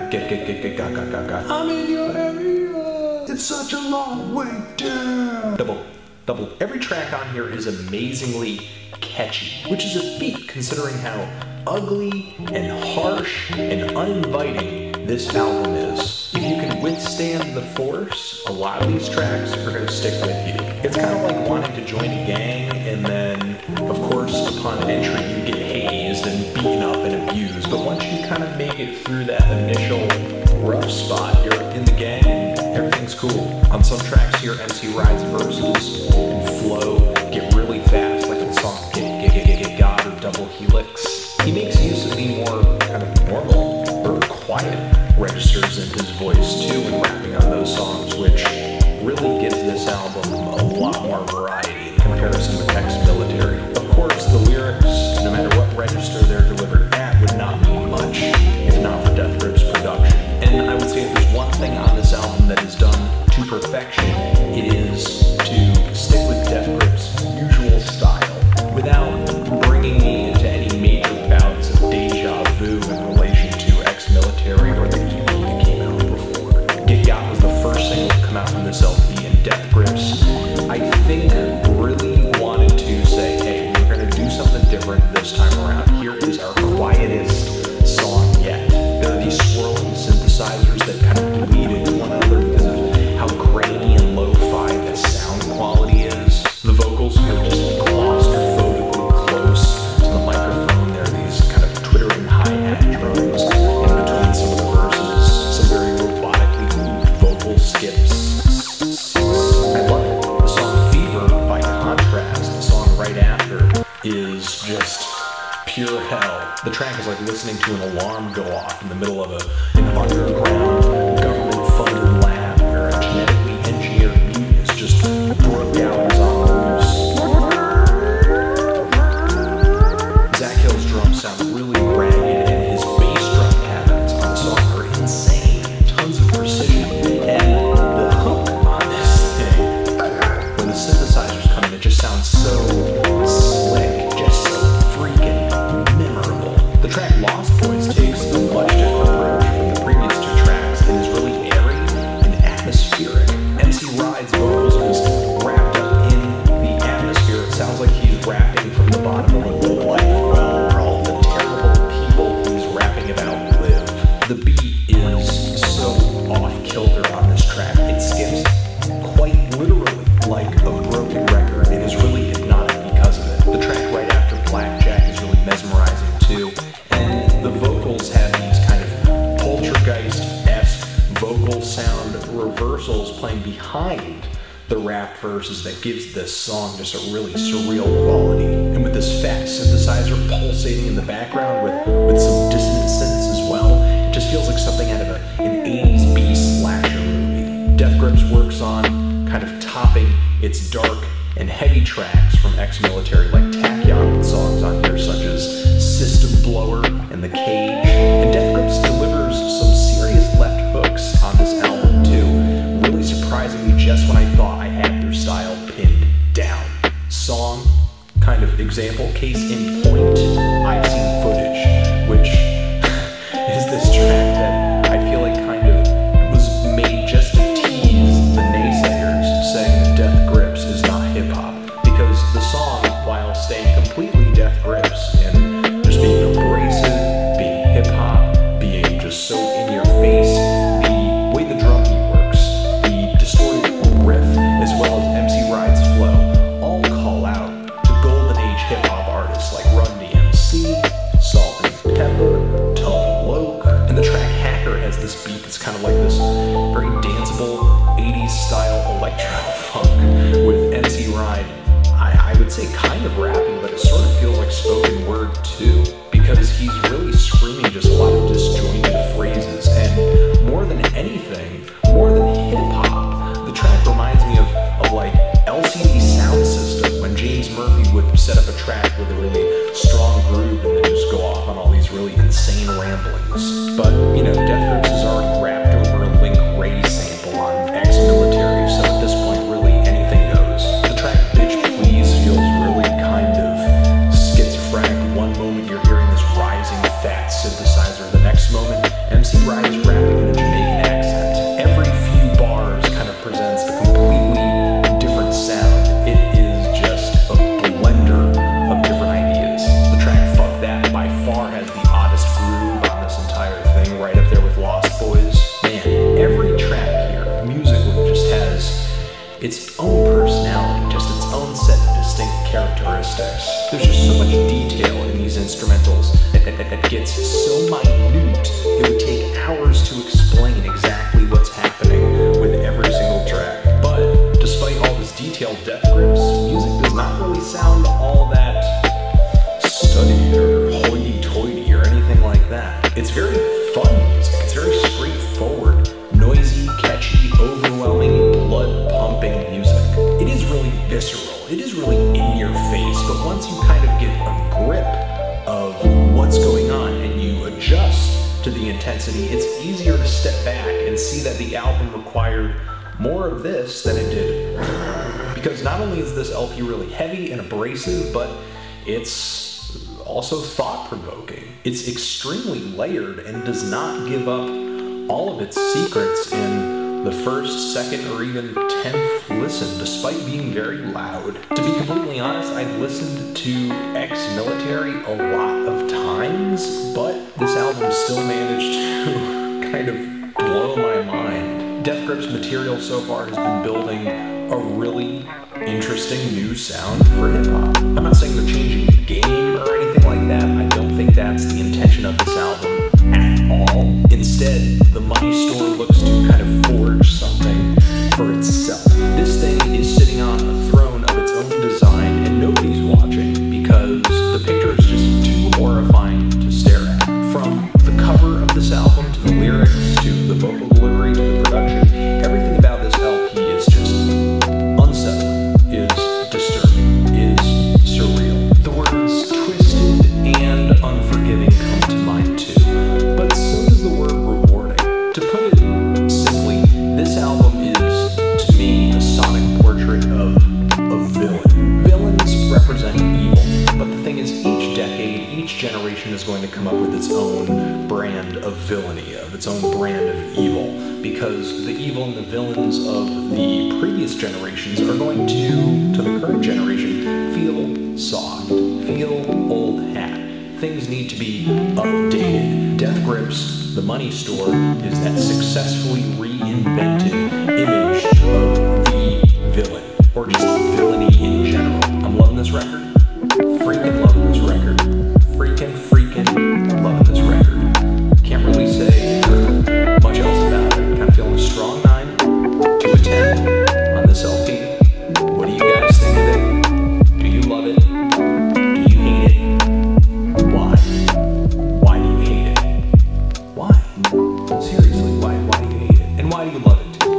Got. I'm in your area. It's such a long way down. Double. Every track on here is amazingly catchy, which is a feat considering how ugly and harsh and uninviting this album is. If you can withstand the force, a lot of these tracks are going to stick with you. It's kind of like wanting to join a gang and then, of course, upon entry you get hazed and beaten up and abused, but once you kind of make it through that initial rough spot, you're in the gang and everything's cool. On some tracks here, MC Ride's verses and flow get really fast, like in the song Get God or Double Helix. He makes use of the more kind of normal or quiet registers in his voice too when rapping on those songs, which really gives this album a lot more variety in comparison with Ex-Military. Of course, the lyrics, no matter what register they're delivered at, would not mean much if not for Death Grips' production. And I would say if there's one thing on this album that is done to perfection, it is to stick with Death Grips' usual style without bringing me into any major bouts of deja vu in relation to Ex-Military or the EP that came out before. Get Got was the first single to come out from this LP, and Death Grips, I think, really wanted to say, hey, we're going to do something different this time around. Here is our quietest song yet. There are these swirling synthesizers that kind of bleed into one another because of how grainy and lo-fi the sound quality is. The vocals feel just claustrophobically close to the microphone. There are these kind of twittering hi-hat drums in between some of the verses, some very robotically moved vocal skips. I love it. The song Fever, by contrast, the song right after, is just pure hell. The track is like listening to an alarm go off in the middle of an underground, government-funded lab where a genetically engineered mutant just broke out and is on the loose. Zach Hill's drums sound really ragged, and his bass drum patterns on the song are insane. Tons of precision. And the hook on this thing, when the synthesizers come in, it just sounds so slick, just so freaking memorable. The track Lost Boys takes a much different approach from the previous two tracks and is really airy and atmospheric. MC Ride's vocals are just wrapped up in the atmosphere. It sounds like he's rapping from the bottom of a low-life well where all the terrible people he's rapping about live. The beat is so off-kilter on this track. It skips quite literally like a broken record and is really hypnotic because of it. The track right after Blackjack is really mesmerizing too. And the vocals have these kind of poltergeist-esque vocal sound reversals playing behind the rap verses that gives this song just a really surreal quality. And with this fat synthesizer pulsating in the background with some dissonant synths as well, it just feels like something out of an 80s B slasher movie. Death Grips works on topping its dark and heavy tracks from ex-military like Tachyon with songs on here such as System Blower and The Cage. And Death Grips delivers some serious left hooks on this album too, really surprising me just when I thought I had their style pinned down. Song, kind of example, case in point, I've Seen Footage, which is this track that I feel like kind of was made just to tease the naysayers saying that Death Grips is not hip-hop, because the song, while staying completely Death Grips and just being abrasive, being hip-hop, being just so in your face, the way the drum beat works, the distorted riff, as well as MC Ride's flow, all call out to golden age hip-hop artists like Run DMC, Salt and Pepper, Tone Loc, and the track Hacker has this beat that's kind of like this very danceable 80s style electro-funk with MC Ride, I would say kind of rapping, but it sort of feels like spoken word too, because he's really screaming just a lot of disjointed phrases, and more than anything, more than hip-hop, the track reminds me of like LCD Sound System, when James Murphy would set up a track with a really strong groove and then just go off on all these really insane ramblings. But, you know, Death Grips has already rapped over a Link Ray sample on ex-military, so at this point really anything goes. The track Bitch Please feels really kind of schizophrenic. One moment you're hearing this rising fat synthesizer, the next moment MC Ride is rapping in a Jamaican accent. Every few bars kind of presents a completely different sound. It is just a blender of different ideas. The track Fuck That by far has the oddest groove on this entire thing, right up there with Lost Boys. Man, every track here musically just has its own personality, just its own set of distinct characteristics. There's just so much detail in these instrumentals that gets so minute, it would take hours to explain exactly what's happening with every single track. But despite all this detail, Death Grips music does not really sound all that studied or hoity-toity or anything like that. It's very fun music. It's very straightforward, noisy, catchy, overwhelming, blood-pumping music. It is really visceral. It is really in your face, but once you kind of get a grip of what's going on and you adjust to the intensity, it's easier to step back and see that the album required more of this than it did. Because not only is this LP really heavy and abrasive, but it's also thought-provoking. It's extremely layered and does not give up all of its secrets in the first, second, or even 10th listen, despite being very loud. To be completely honest, I've listened to ex-military a lot of times, but this album still managed to kind of blow my mind. Death Grips material so far has been building a really interesting new sound for hip-hop. I'm not saying they're changing the game or anything like that. I don't think that's the intention of this album at all. Instead, the Money Store looks to kind of forge something for itself. This thing is sitting on a throne of its own design and nobody's watching because the picture is just too horrifying to stare at. From the cover of this album to the lyrics to the vocal delivery to the production, everything about this LP is just unsettling, is disturbing, is surreal. The words twisted and unforgiving come to mind too, but so does the word rewarding. To put it simply, this album is, to me, a sonic portrait of a villain. Villains represent evil, but the thing is, each decade, each generation is going to come up with its own brand of villainy, of its own brand of evil, because the evil and the villains of the previous generations are going to the current generation, feel soft, feel old hat. Things need to be updated. Death Grips, the Money Store, is that successfully reinvented image of the villain, or just villainy in general. I'm loving this record. Freaking loving this record. Freaking loving this record. Can't really say much else about it. Kind of feeling a strong 9 to a 10 on this LP. What do you guys think of it? Do you love it? Do you hate it? Why? Why do you hate it? Why? Seriously, why do you hate it? And why do you love it too?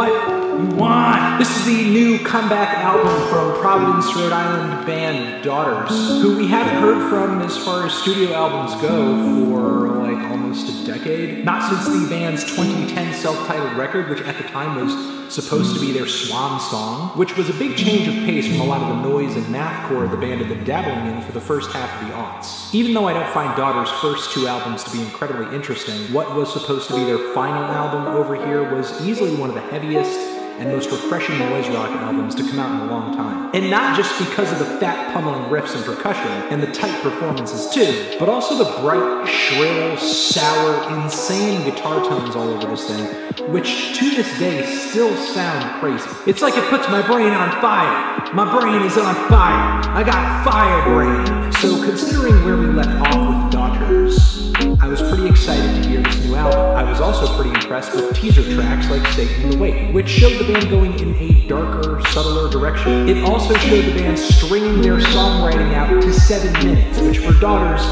what you want. This is the new comeback album from Providence, Rhode Island band Daughters, who we haven't heard from as far as studio albums go for like almost a decade. Not since the band's 2010 self-titled record, which at the time was supposed to be their swan song, which was a big change of pace from a lot of the noise and mathcore the band had been dabbling in for the first half of the aughts. Even though I don't find Daughters' first two albums to be incredibly interesting, what was supposed to be their final album over here was easily one of the heaviest and most refreshing noise rock albums to come out in a long time. And not just because of the fat pummeling riffs and percussion, and the tight performances too, but also the bright, shrill, sour, insane guitar tones all over this thing, which to this day still sound crazy. It's like it puts my brain on fire. My brain is on fire. I got fire brain. So considering where we left off with Daughters, I was pretty excited to hear this new album. I was also pretty impressed with teaser tracks like Satan in the Wait, which showed the band going in a darker, subtler direction. It also showed the band stringing their songwriting out to 7 minutes, which for Daughters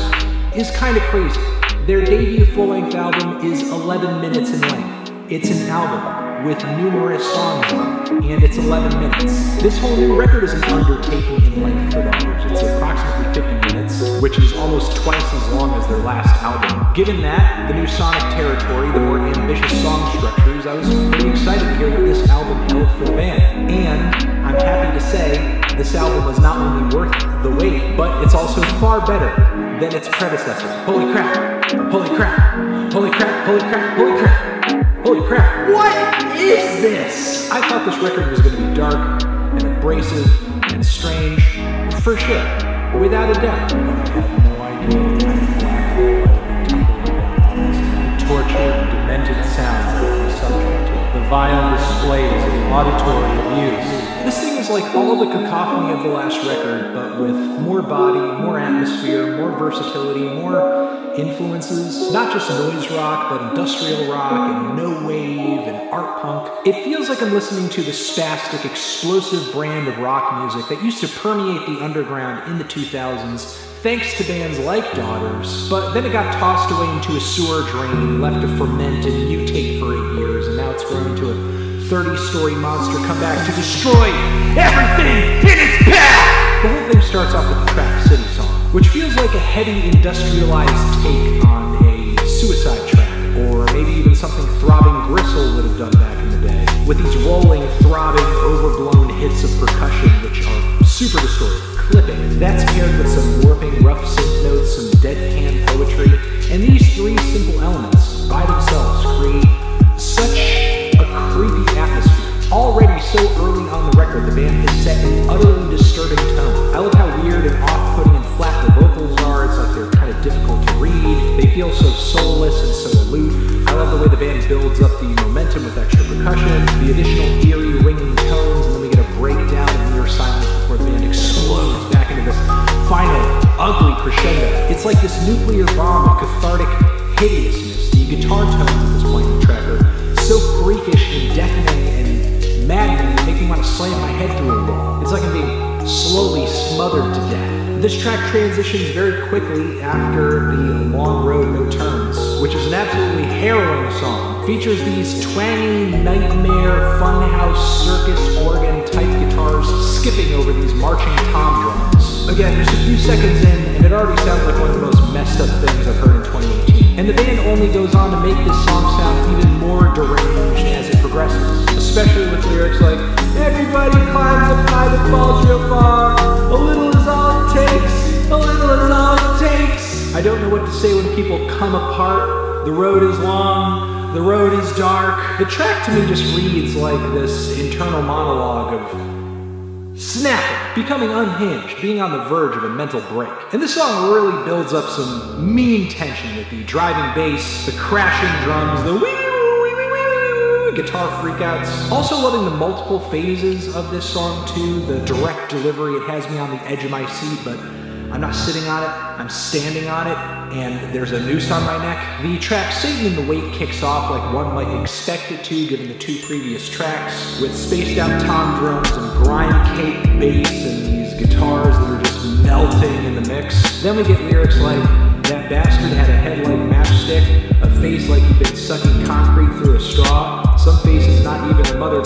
is kind of crazy. Their debut full-length album is 11 minutes in length. It's an album with numerous songs on it, and it's 11 minutes. This whole new record is an undertaking in length for Daughters. It's approximately 50 minutes, which is almost twice as long as their last album. Given that, the new sonic territory, the more ambitious song structures, I was pretty excited to hear what this album held for the band. And I'm happy to say this album was not only worth the wait, but it's also far better than its predecessor. Holy crap! Holy crap! Holy crap! Holy crap! Holy crap! Holy crap, what is this? I thought this record was going to be dark and abrasive and strange, for sure, without a doubt. But I had no idea the kind of black hole I would be tumbling down on. The tortured, demented sounds that were subject to it. The vile displays of auditory abuse. This thing is like all of the cacophony of the last record, but with more body, more atmosphere, more versatility, more influences, not just noise rock, but industrial rock and no wave and art punk. It feels like I'm listening to the spastic, explosive brand of rock music that used to permeate the underground in the 2000s, thanks to bands like Daughters, but then it got tossed away into a sewer drain, left to ferment and mutate for 8 years, and now it's grown into a 30-story monster come back to destroy everything in its path! The whole thing starts off with the Track City song, which feels like a heavy industrialized take on a Suicide track, or maybe even something Throbbing Gristle would have done back in the day, with these rolling, throbbing, overblown hits of percussion which are super distorted, clipping. That's paired with some warping, rough synth notes, some deadpan poetry, and these three simple elements by themselves create such a creepy atmosphere. Already so early on the record, the band has set an utterly disturbing tone. I love how weird and off-putting and flat the vocals are. It's like they're kind of difficult to read. They feel so soulless and so aloof. I love the way the band builds up the momentum with extra percussion, the additional eerie ringing tones, and then we get a breakdown in near silence before the band explodes back into this final, ugly crescendo. It's like this nuclear bomb of cathartic hideousness. The guitar tones at this point in the track are so freakish and deafening and maddening, they make me want to slam my head through a wall. It's like I'm being slowly smothered to death. This track transitions very quickly after the Long Road No Turns, which is an absolutely harrowing song. Features these twangy, nightmare, funhouse, circus, organ-type guitars skipping over these marching tom drums. Again, just a few seconds in, and it already sounds like one of the most messed up things I've heard in 2018. And the band only goes on to make this song sound even more deranged as it progresses, especially with lyrics like, everybody climbs up high that falls real far, a little is all it takes, a little is all it takes. I don't know what to say when people come apart, the road is long, the road is dark. The track to me just reads like this internal monologue of snapping, becoming unhinged, being on the verge of a mental break. And this song really builds up some mean tension with the driving bass, the crashing drums, the guitar freakouts. Also loving the multiple phases of this song too, the direct delivery. It has me on the edge of my seat, but I'm not sitting on it, I'm standing on it, and there's a noose on my neck. The track Satan in the Wait kicks off like one might expect it to, given the two previous tracks, with spaced out tom drums and grime-caked bass and these guitars that are just melting in the mix. Then we get lyrics like, that bastard had a head like matchstick, a face like he'd been sucking concrete through a straw, some faces not even a mother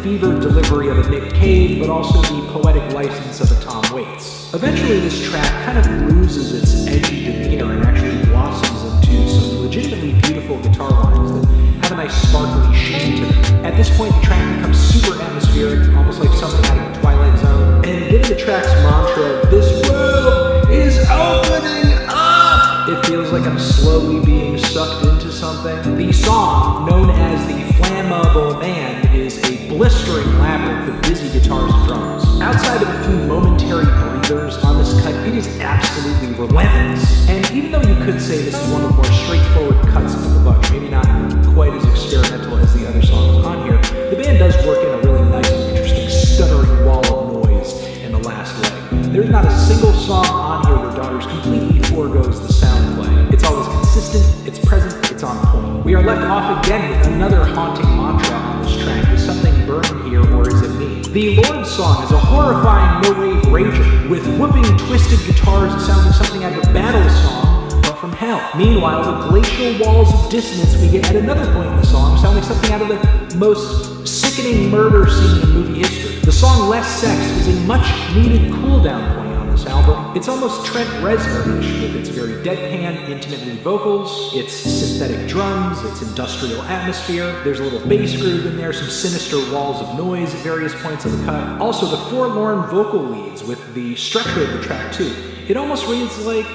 fevered delivery of a Nick Cave, but also the poetic license of a Tom Waits. Eventually, this track kind of loses its edgy demeanor and actually blossoms into some legitimately beautiful guitar lines that have a nice sparkly sheen to them. At this point, the track becomes super atmospheric, almost like something out of the Twilight Zone. And given the track's mantra, "This world is opening up," it feels like I'm slowly being sucked into something. The song, known as the Flammable Man, is a blistering labyrinth of busy guitars and drums. Outside of a few momentary breathers on this cut, it is absolutely relentless. And even though you could say this is one of the more straightforward cuts of the bunch, maybe not quite as experimental as the other songs on here, the band does work in a really nice and interesting stuttering wall of noise in the last leg. There's not a single song on here where Daughters completely foregoes the sound play. It's always consistent, it's present, it's on point. We are left off again with another haunting mantra on this track. Is something burn here, or is it me? The Lord song is a horrifying no-wave rager with whooping, twisted guitars. It sounds like something out of a battle song, but from hell. Meanwhile, the glacial walls of dissonance we get at another point in the song sound like something out of the most sickening murder scene in movie history. The song Less Sex is a much-needed cool-down point on this album. It's almost Trent Reznor-ish with its very deadpan, intimate lead vocals, its synthetic drums, its industrial atmosphere. There's a little bass groove in there, some sinister walls of noise at various points of the cut. Also, the forlorn vocal leads with the structure of the track, too. It almost reads like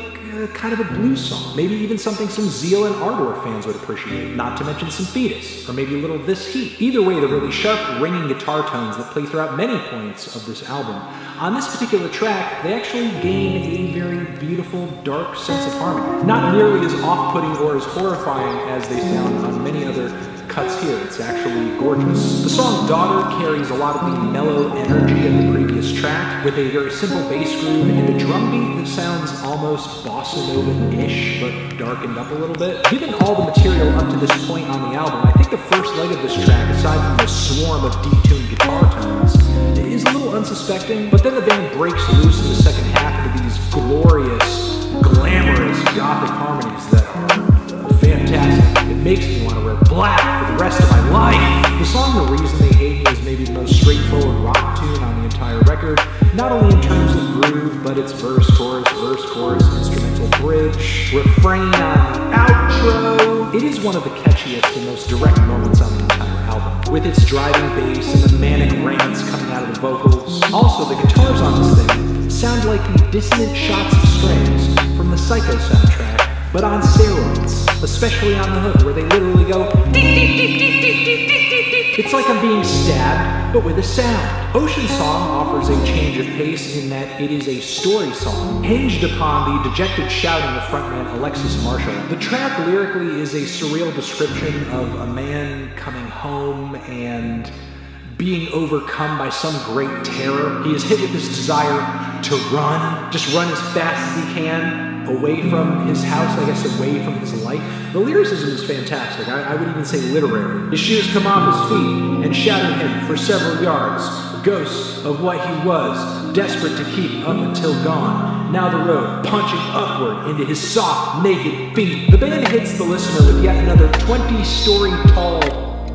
kind of a blues song. Maybe even something some Zeal and Ardor fans would appreciate, not to mention some Fetus, or maybe a little This Heat. Either way, the really sharp, ringing guitar tones that play throughout many points of this album. On this particular track, they actually gain a very beautiful, dark sense of harmony. Not nearly as off-putting or as horrifying as they sound on many other cuts here. It's actually gorgeous. The song Daughter carries a lot of the mellow energy of the previous track, with a very simple bass groove and a drum beat that sounds almost bossa nova-ish, but darkened up a little bit. Given all the material up to this point on the album, I think the first leg of this track, aside from the swarm of detuned guitar tones, is a little unsuspecting, but then the band breaks loose in the second half into these glorious, glamorous gothic harmonies that are fantastic. It makes me want to wear black for the rest of my life. The song The Reason They Hate Me is maybe the most straightforward rock tune on the entire record, not only in terms of groove, but its verse, chorus, instrumental bridge, refrain on outro. It is one of the catchiest and most direct moments on the entire album, with its driving bass and the manic rants coming out of the vocals. Also, the guitars on this thing sound like the dissonant shots of strings from the Psycho soundtrack, but on steroids, especially on the hook, where they literally go it's like I'm being stabbed, but with a sound. Ocean Song offers a change of pace in that it is a story song, hinged upon the dejected shouting of frontman Alexis Marshall. The track lyrically is a surreal description of a man coming home and being overcome by some great terror. He is hit with this desire to run, just run as fast as he can, away from his house, I guess away from his life. The lyricism is fantastic, I would even say literary. His shoes come off his feet and shadow him for several yards, a ghost of what he was, desperate to keep up until gone. Now the road, punching upward into his soft, naked feet. The band hits the listener with yet another 20-story tall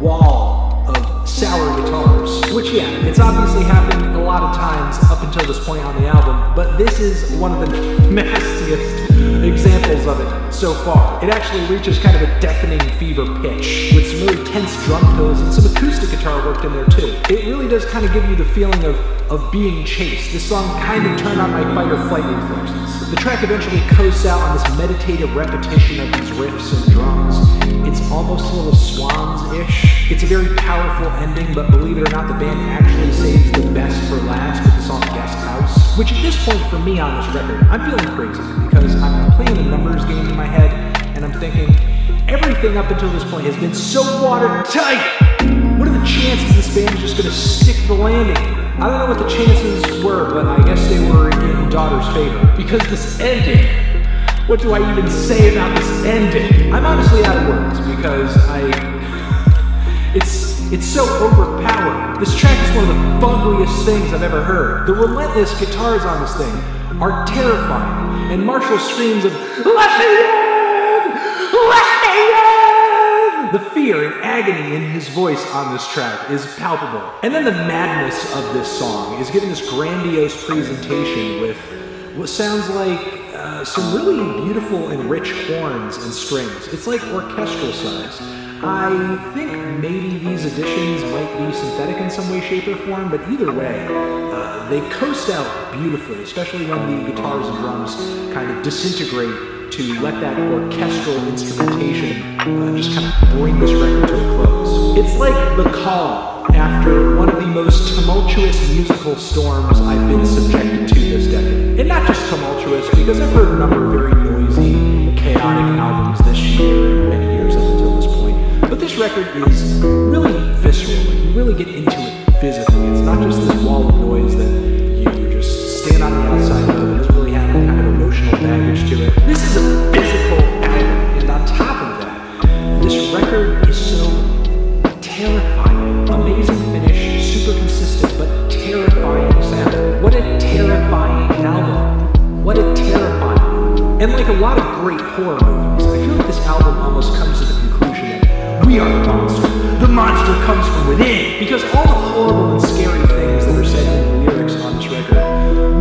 wall of sour guitars, which it's obviously happened a lot of times up until this point on the album, but this is one of the nastiest examples of it so far. It actually reaches kind of a deafening fever pitch, with some really tense drum fills and some acoustic guitar worked in there too. It really does kind of give you the feeling of being chased. This song kind of turned on my fight or flight reflexes. The track eventually coasts out on this meditative repetition of these riffs and drums. It's almost a little Swans-ish. It's a very powerful ending, but believe it or not, the band actually saves the best for last with the song Guest House, which at this point for me on this record, I'm feeling crazy because I'm playing a numbers game in my head and I'm thinking, everything up until this point has been so watertight. What are the chances this band is just going to stick the landing? I don't know what the chances were, but I guess they were in Daughter's favor. Because this ending, what do I even say about this ending? I'm honestly out of words because it's so overpowering. This track is one of the buggliest things I've ever heard. The relentless guitars on this thing are terrifying, and Marshall screams of, "Let me in! Let me in!" The fear and agony in his voice on this track is palpable. And then the madness of this song is given this grandiose presentation with what sounds like some really beautiful and rich horns and strings. It's like orchestral size. I think maybe these additions might be synthetic in some way, shape, or form, but either way, they coast out beautifully, especially when the guitars and drums kind of disintegrate to let that orchestral instrumentation just kind of bring this record to a close. It's like the calm after one of the most tumultuous musical storms I've been subjected to this decade. And not just tumultuous, because I've heard a number of very noisy, chaotic albums this year and many years up until this point. But this record is really visceral. Like, you really get into it physically. It's not just this wall of noise that you just stand on the outside of. It doesn't really have any kind of emotional baggage to it. This is a physical album, and on top of that, this record is so terrifying. Amazing finish, super consistent, but terrifying sound. What a terrifying album. What a terrifying album. And like a lot of great horror movies, I feel like this album almost comes to the conclusion that we are the monster. The monster comes from within. Because all the horrible and scary things that are said in the lyrics on this record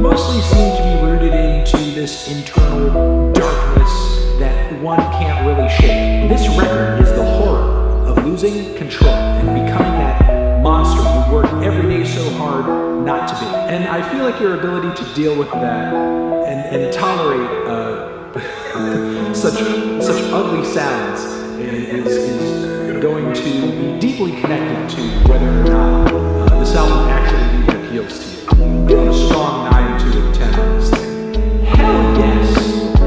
mostly seem to be rooted into this internal darkness that one can't really shake. This record is the horror of losing control and becoming that monster you work every day so hard not to be. And I feel like your ability to deal with that and tolerate such ugly sounds is going to be deeply connected to whether or not this album actually even appeals to you. Give it a strong 9 out of 10 on this thing. Hell yes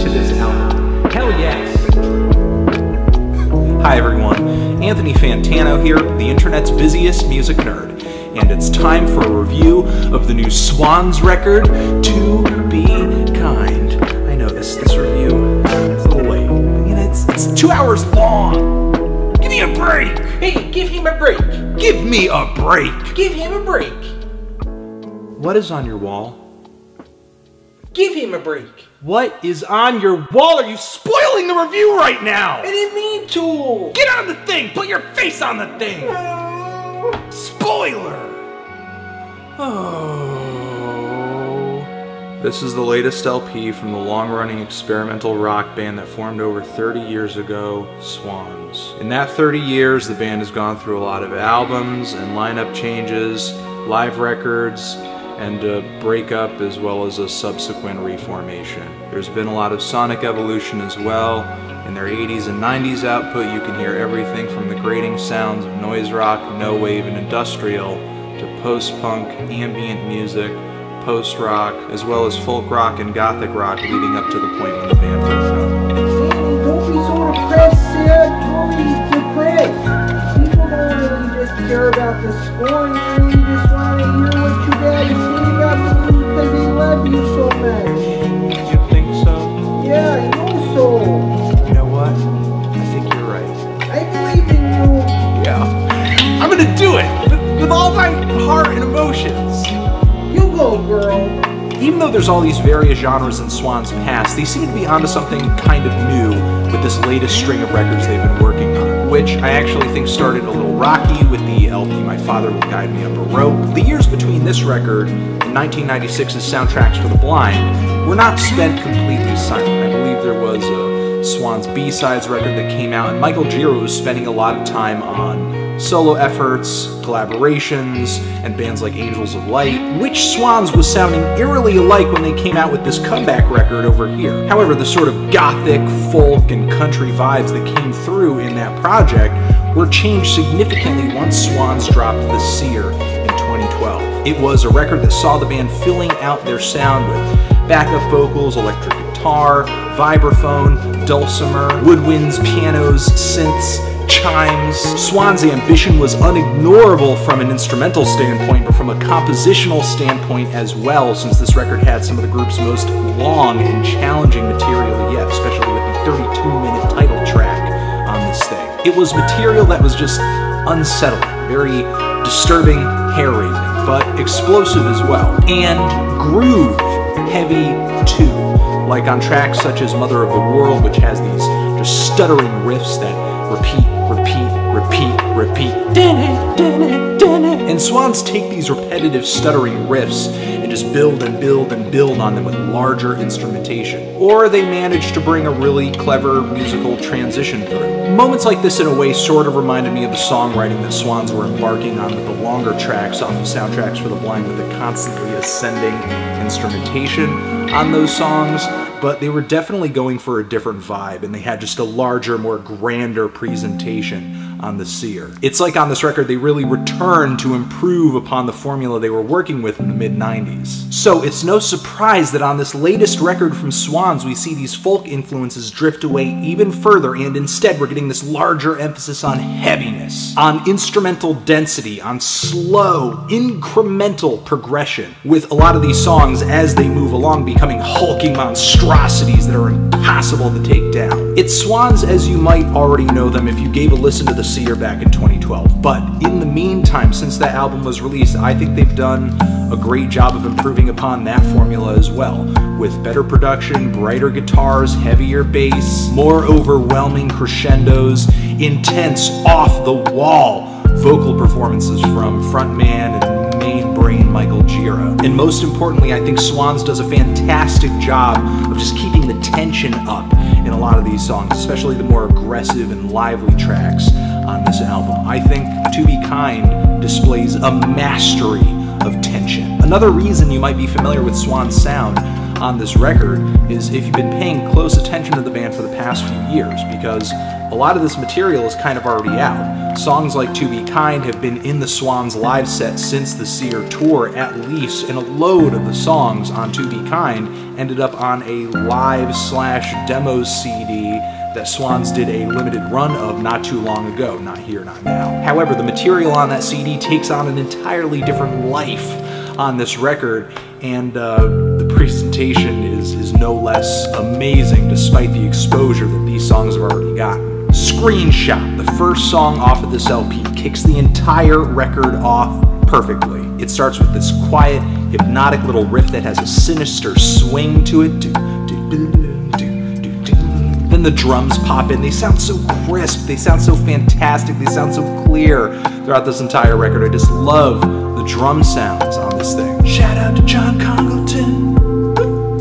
to this album. Hell yes. Hi everyone, Anthony Fantano here, the internet's busiest music nerd, and it's time for a review of the new Swans record, To Be Kind. I know this review is a little late. I mean, it's 2 hours long. Give me a break. Hey, give him a break. Give me a break. Give him a break. What is on your wall? Give him a break. What is on your wall? Are you spoiling the review right now? I didn't mean to. Get on the thing! Put your face on the thing! Spoiler! Oh. This is the latest LP from the long-running experimental rock band that formed over 30 years ago, Swans. In that 30 years, the band has gone through a lot of albums and lineup changes, live records, and a breakup as well as a subsequent reformation. There's been a lot of sonic evolution as well. In their 80s and 90s output, you can hear everything from the grating sounds of noise rock, no wave, and industrial, to post-punk, ambient music, post-rock, as well as folk rock and gothic rock leading up to the point when the band broke up. Don't be so depressed, Sid. Don't be depressed. People don't really just care about the scoring, they really just want to hear what you got to say about the music because they love you so much. You think so? Yeah, I know so. You know what? I think you're right. I believe in you. Yeah. I'm gonna do it! With all my heart and emotions! You go, girl. Even though there's all these various genres in Swans' past, they seem to be onto something kind of new with this latest string of records they've been working on, which I actually think started a little rocky with the LP My Father Will Guide Me Up a Rope. The years between this record and 1996's Soundtracks for the Blind were not spent completely silent. I believe there was a Swans B-Sides record that came out, and Michael Giro was spending a lot of time on solo efforts, collaborations, and bands like Angels of Light, which Swans was sounding eerily alike when they came out with this comeback record over here. However, the sort of gothic, folk, and country vibes that came through in that project were changed significantly once Swans dropped The Seer in 2012. It was a record that saw the band filling out their sound with backup vocals, electric guitar, vibraphone, dulcimer, woodwinds, pianos, synths, chimes. Swans' ambition was unignorable from an instrumental standpoint, but from a compositional standpoint as well, since this record had some of the group's most long and challenging material yet, especially with the 32-minute title track on this thing. It was material that was just unsettling, very disturbing, hair-raising, but explosive as well, and groove heavy too, like on tracks such as Mother of the World, which has these just stuttering riffs that repeat repeat, repeat, repeat. And Swans take these repetitive stuttering riffs and just build and build and build on them with larger instrumentation. Or they manage to bring a really clever musical transition through. Moments like this in a way sort of reminded me of the songwriting that Swans were embarking on with the longer tracks off of Soundtracks for the Blind, with the constantly ascending instrumentation on those songs. But they were definitely going for a different vibe, and they had just a larger, more grander presentation on the Seer. It's like on this record they really returned to improve upon the formula they were working with in the mid-90s. So it's no surprise that on this latest record from Swans we see these folk influences drift away even further, and instead we're getting this larger emphasis on heaviness, on instrumental density, on slow, incremental progression, with a lot of these songs as they move along becoming hulking monstrosities that are impossible to take down. It's Swans as you might already know them if you gave a listen to the Seer back in 2012, but in the meantime, since that album was released, I think they've done a great job of improving upon that formula as well, with better production, brighter guitars, heavier bass, more overwhelming crescendos, intense, off-the-wall vocal performances from frontman and main brain Michael Gira. And most importantly, I think Swans does a fantastic job of just keeping the tension up in a lot of these songs, especially the more aggressive and lively tracks on this album. I think To Be Kind displays a mastery of tension. Another reason you might be familiar with Swans' sound on this record is if you've been paying close attention to the band for the past few years, because a lot of this material is kind of already out. Songs like To Be Kind have been in the Swans live set since the Seer tour at least, and a load of the songs on To Be Kind ended up on a live/demo CD that Swans did a limited run of not too long ago, Not Here, Not Now. However, the material on that CD takes on an entirely different life on this record, and the presentation is no less amazing despite the exposure that these songs have already gotten. Screenshot, the first song off of this LP, kicks the entire record off perfectly. It starts with this quiet, hypnotic little riff that has a sinister swing to it. Then the drums pop in. They sound so crisp, they sound so fantastic, they sound so clear throughout this entire record. I just love the drum sounds on this thing. Shout out to John Congleton.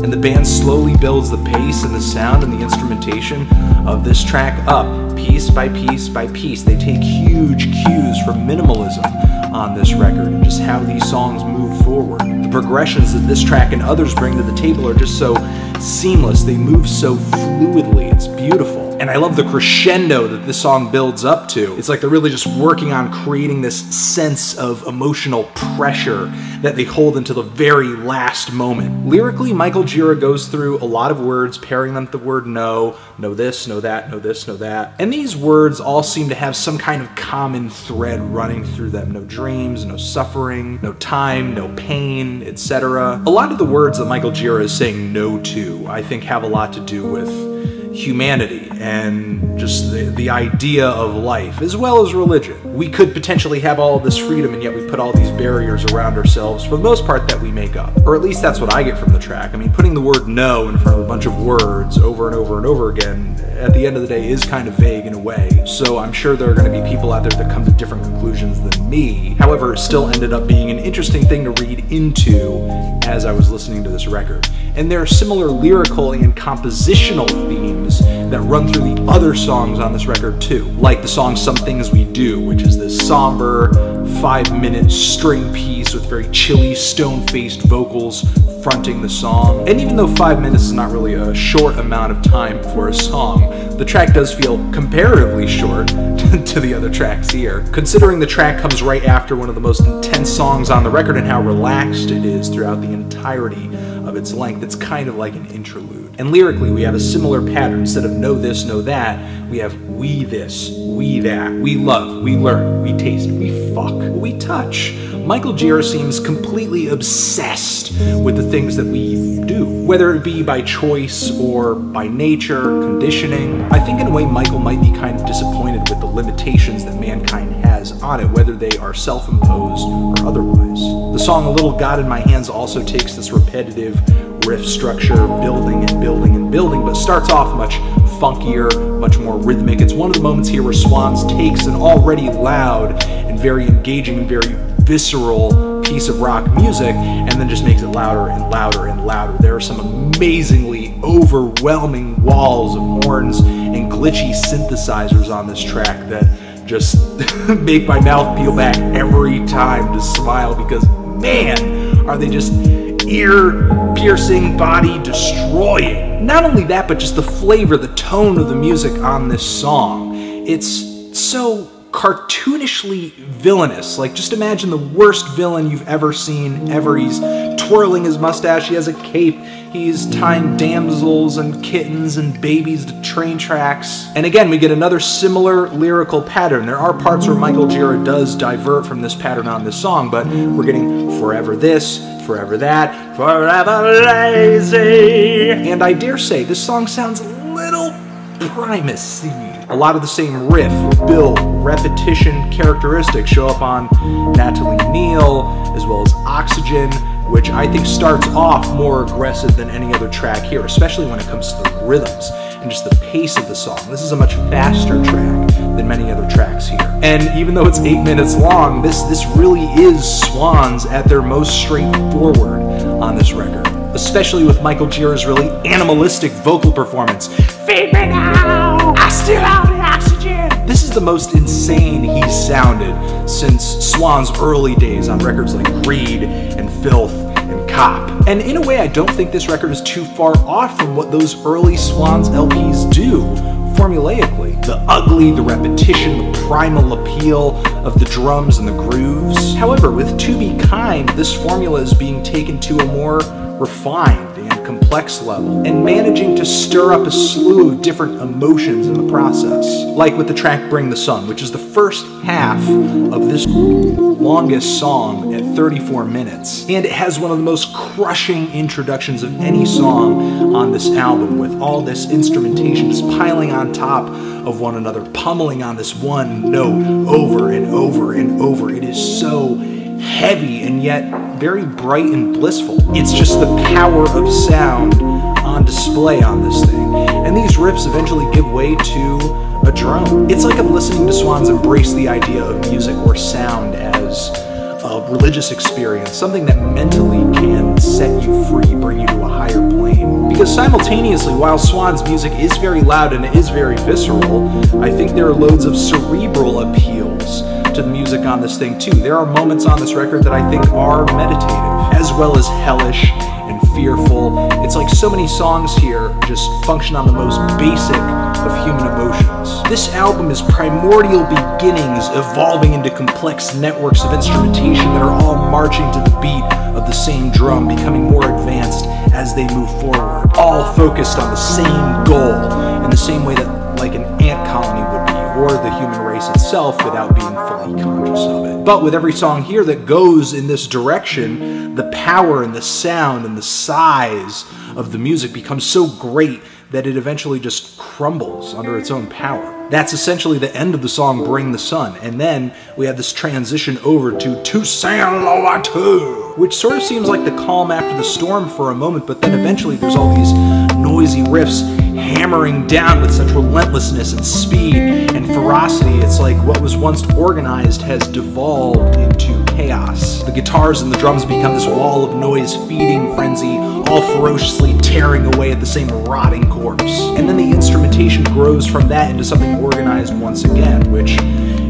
And the band slowly builds the pace and the sound and the instrumentation of this track up, piece by piece by piece. They take huge cues from minimalism on this record and just how these songs move forward. The progressions that this track and others bring to the table are just so seamless. They move so fluidly. It's beautiful. And I love the crescendo that this song builds up to. It's like they're really just working on creating this sense of emotional pressure that they hold until the very last moment. Lyrically, Michael Gira goes through a lot of words, pairing them with the word no this, no that, no this, no that. And these words all seem to have some kind of common thread running through them. No dreams, no suffering, no time, no pain, etc. A lot of the words that Michael Gira is saying no to, I think, have a lot to do with humanity and just the idea of life, as well as religion. We could potentially have all of this freedom, and yet we put all these barriers around ourselves, for the most part, that we make up. Or at least that's what I get from the track. I mean, putting the word no in front of a bunch of words over and over and over again, at the end of the day, is kind of vague in a way. So I'm sure there are going to be people out there that come to different conclusions than me. However, it still ended up being an interesting thing to read into as I was listening to this record. And there are similar lyrical and compositional themes that run through the other songs on this record too, like the song Some Things We Do, which is this somber 5-minute string piece with very chilly, stone-faced vocals fronting the song. And even though 5 minutes is not really a short amount of time for a song, the track does feel comparatively short to the other tracks here, considering the track comes right after one of the most intense songs on the record and how relaxed it is throughout the entirety of its length. It's kind of like an interlude. And lyrically, we have a similar pattern. Instead of no this, no that, we have we this, we that, we love, we learn, we taste, we fuck, we touch. Michael Gira seems completely obsessed with the things that we do, whether it be by choice or by nature, conditioning. I think in a way Michael might be kind of disappointed with the limitations that mankind has on it, whether they are self-imposed or otherwise. The song A Little God in My Hands also takes this repetitive riff structure, building and building and building, but starts off much funkier, much more rhythmic. It's one of the moments here where Swans takes an already loud and very engaging and very visceral piece of rock music and then just makes it louder and louder and louder. There are some amazingly overwhelming walls of horns and glitchy synthesizers on this track that just make my mouth peel back every time to smile, because man, are they just ear-piercing, body-destroying. Not only that, but just the flavor, the tone of the music on this song. It's so cartoonishly villainous. Like, just imagine the worst villain you've ever seen, ever. He's twirling his mustache, he has a cape, he's tying damsels and kittens and babies to train tracks. And again, we get another similar lyrical pattern. There are parts where Michael Gira does divert from this pattern on this song, but we're getting forever this, forever that, forever lazy. And I dare say, this song sounds a little Primus-y. A lot of the same riff, build, repetition characteristics show up on Natalie Neal, as well as Oxygen, which I think starts off more aggressive than any other track here, especially when it comes to the rhythms and just the pace of the song. This is a much faster track than many other tracks here. And even though it's 8 minutes long, this really is Swans at their most straightforward on this record, especially with Michael Gira's really animalistic vocal performance. Feed me now, I still have the oxygen. This is the most insane he's sounded since Swans' early days on records like Greed and Filth and Cop. And in a way, I don't think this record is too far off from what those early Swans LPs do formulaically. The ugly, the repetition, the primal appeal of the drums and the grooves. However, with To Be Kind, this formula is being taken to a more refined and complex level, and managing to stir up a slew of different emotions in the process. Like with the track Bring the Sun, which is the first half of this longest song at 34 minutes. And it has one of the most crushing introductions of any song on this album, with all this instrumentation just piling on top of one another, pummeling on this one note over and over and over. It is so heavy and yet very bright and blissful. It's just the power of sound on display on this thing. And these riffs eventually give way to a drone. It's like I'm listening to Swans embrace the idea of music or sound as a religious experience, something that mentally can set you free, bring you to a higher plane. Because simultaneously, while Swans' music is very loud and it is very visceral, I think there are loads of cerebral appeals to the music on this thing too. There are moments on this record that I think are meditative, as well as hellish and fearful. It's like so many songs here just function on the most basic of human emotions. This album is primordial beginnings evolving into complex networks of instrumentation that are all marching to the beat of the same drum, becoming more advanced as they move forward, all focused on the same goal in the same way that like an ant colony would be, or the human race itself, without being fully conscious of it. But with every song here that goes in this direction, the power and the sound and the size of the music becomes so great that it eventually just crumbles under its own power. That's essentially the end of the song Bring the Sun, and then we have this transition over to Saint Laurent, which sort of seems like the calm after the storm for a moment, but then eventually there's all these noisy riffs hammering down with such relentlessness and speed and ferocity. It's like what was once organized has devolved into chaos. The guitars and the drums become this wall of noise feeding frenzy, all ferociously tearing away at the same rotting corpse. And then the instrumentation grows from that into something organized once again, which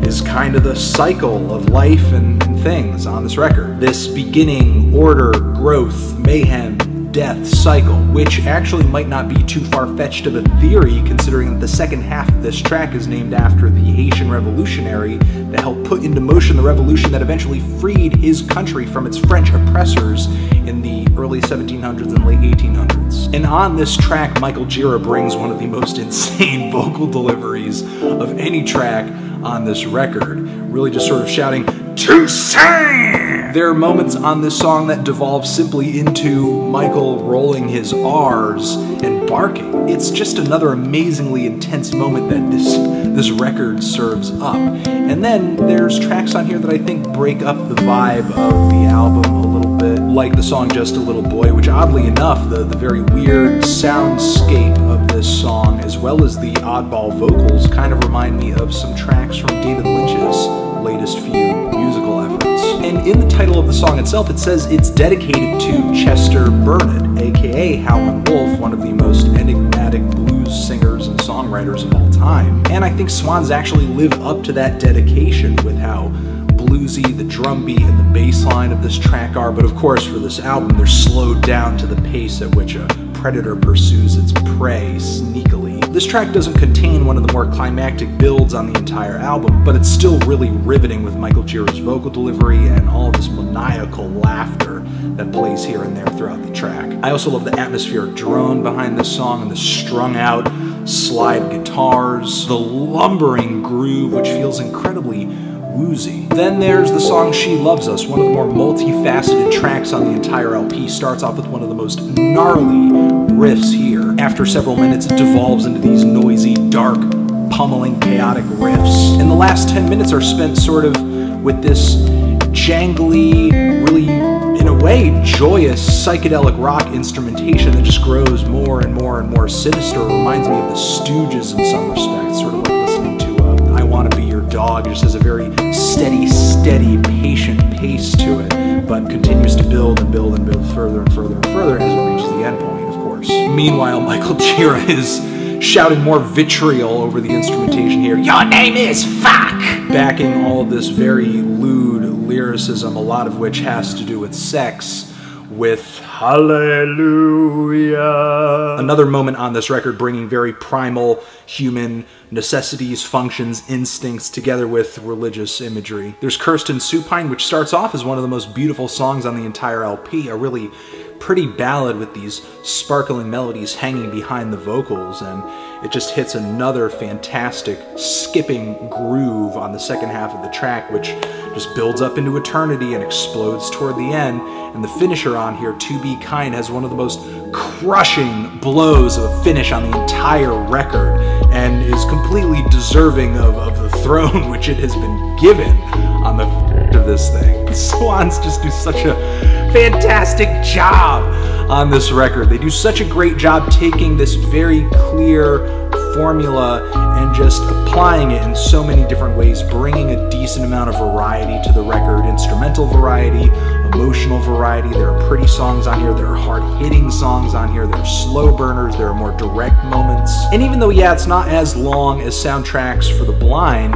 is kind of the cycle of life and things on this record. This beginning, order, growth, mayhem, death cycle, which actually might not be too far-fetched of a theory, considering that the second half of this track is named after the Haitian revolutionary that helped put into motion the revolution that eventually freed his country from its French oppressors in the early 1700s and late 1800s. And on this track, Michael Gira brings one of the most insane vocal deliveries of any track on this record, really just sort of shouting, "Toussaint!" There are moments on this song that devolve simply into Michael rolling his R's and barking. It's just another amazingly intense moment that this record serves up. And then there's tracks on here that I think break up the vibe of the album a little bit, like the song Just a Little Boy, which oddly enough, the very weird soundscape of this song, as well as the oddball vocals, kind of remind me of some tracks from David Lynch's latest few musical efforts. And in the title of the song itself, it says it's dedicated to Chester Burnett, aka Howlin' Wolf, one of the most enigmatic blues singers and songwriters of all time. And I think Swans actually live up to that dedication with how bluesy the drum beat and the bass line of this track are, but of course for this album they're slowed down to the pace at which a predator pursues its prey sneakily. This track doesn't contain one of the more climactic builds on the entire album, but it's still really riveting with Michael Gira vocal delivery and all this maniacal laughter that plays here and there throughout the track. I also love the atmospheric drone behind this song and the strung out slide guitars, the lumbering groove which feels incredibly woozy. Then there's the song She Loves Us, one of the more multifaceted tracks on the entire LP. Starts off with one of the most gnarly riffs here. After several minutes it devolves into these noisy, dark, pummeling, chaotic riffs. And the last 10 minutes are spent sort of with this jangly, really, in a way, joyous, psychedelic rock instrumentation that just grows more and more and more sinister. It reminds me of the Stooges in some respects, sort of like listening to I Wanna Be Your Dog. It just has a very steady, patient pace to it, but continues to build and build and build further and further and further as it reaches the end point, of course. Meanwhile, Michael Gira is shouting more vitriol over the instrumentation here. Your name is fuck! Backing all of this very lewd lyricism, a lot of which has to do with sex, with Hallelujah. Another moment on this record bringing very primal human necessities, functions, instincts together with religious imagery. There's Kirsten Supine, which starts off as one of the most beautiful songs on the entire LP, a really pretty ballad with these sparkling melodies hanging behind the vocals, and it just hits another fantastic skipping groove on the second half of the track, which just builds up into eternity and explodes toward the end. And the finisher on here, To Be Kind, has one of the most crushing blows of a finish on the entire record and is completely deserving of the throne which it has been given on the of this thing. The Swans just do such a fantastic job on this record. They do such a great job taking this very clear formula and just applying it in so many different ways, bringing a decent amount of variety to the record. Instrumental variety, emotional variety. There are pretty songs on here, there are hard-hitting songs on here, there are slow burners, there are more direct moments. And even though, yeah, it's not as long as Soundtracks for the Blind,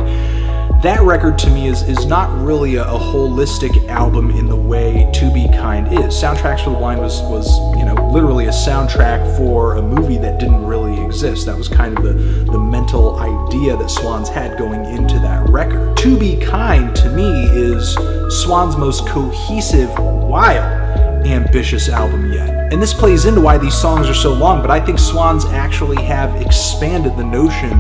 that record to me is not really a holistic album in the way To Be Kind is. Soundtracks for the Blind was you know, literally a soundtrack for a movie that didn't really exist. That was kind of the mental idea that Swans had going into that record. To Be Kind, to me, is Swans' most cohesive, wild, ambitious album yet. And this plays into why these songs are so long, but I think Swans actually have expanded the notion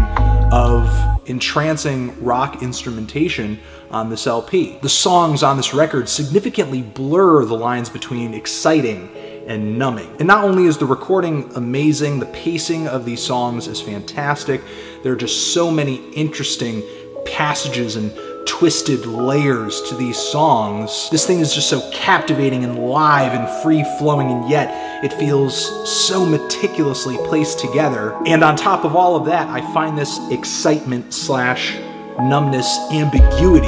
of entrancing rock instrumentation on this LP. The songs on this record significantly blur the lines between exciting and numbing. And not only is the recording amazing, the pacing of these songs is fantastic. There are just so many interesting passages and twisted layers to these songs. This thing is just so captivating and live and free-flowing, and yet it feels so meticulously placed together. And on top of all of that, I find this excitement slash numbness ambiguity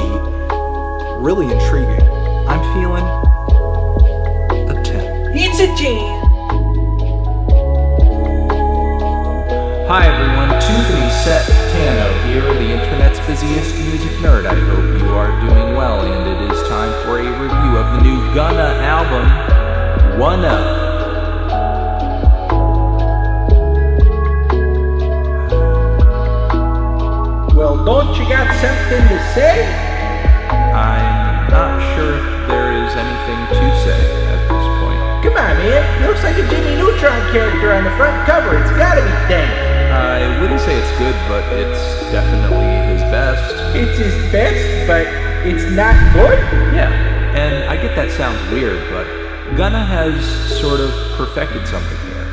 really intriguing. I'm feeling a 10. It's a 10. Hi everyone, Anthony Fantano here, the internet's busiest music nerd. I hope you are doing well, and it is time for a review of the new Gunna album, Wunna. Well, don't you got something to say? I'm not sure if there is anything to say at this point. Come on, man. It looks like a Jimmy Neutron character on the front cover. It's gotta be dank. I wouldn't say it's good, but it's definitely his best. It's his best, but it's not good? Yeah, and I get that sounds weird, but Gunna has sort of perfected something here.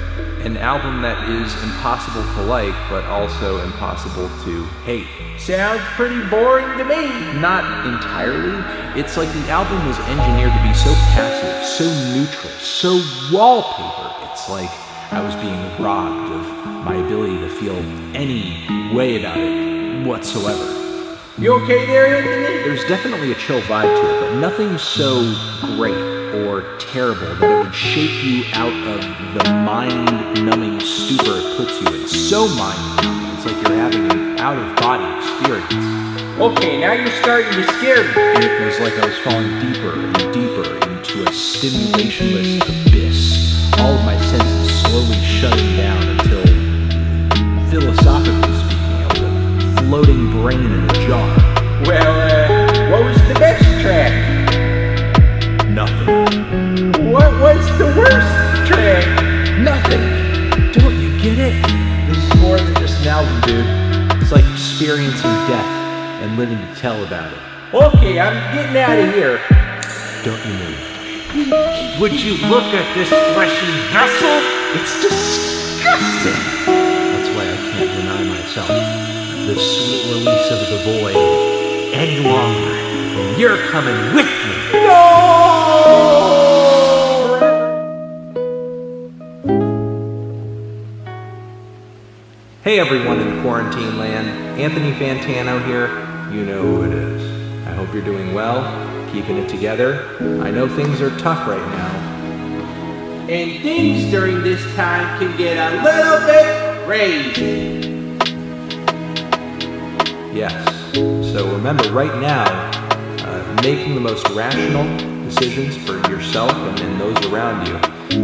An album that is impossible to like, but also impossible to hate. Sounds pretty boring to me. Not entirely. It's like the album was engineered to be so passive, so neutral, so wallpaper. It's like I was being robbed of my ability to feel any way about it whatsoever. You okay there, Anthony? There's definitely a chill vibe to it, but nothing so great or terrible that it would shake you out of the mind-numbing stupor it puts you in. So mind-numbing, it's like you're having an out-of-body experience. Okay, now you're starting to scare me. It was like I was falling deeper and deeper into a stimulationless abyss. All of my senses slowly shutting down until, philosophically speaking, I was a floating brain in a jar. Well, what was the best track? Nothing. What was the worst track? Nothing. Don't you get it? This is more than just an album, dude. It's like experiencing death and living to tell about it. Okay, I'm getting out of here. Don't you move. Would you look at this fleshy vessel? It's disgusting. That's why I can't deny myself the sweet release of the void any longer. And you're coming with me. No! Hey everyone in quarantine land, Anthony Fantano here. You know who it is. I hope you're doing well, keeping it together. I know things are tough right now. And things during this time can get a little bit crazy. Yes. So remember, right now, making the most rational decisions for yourself and those around you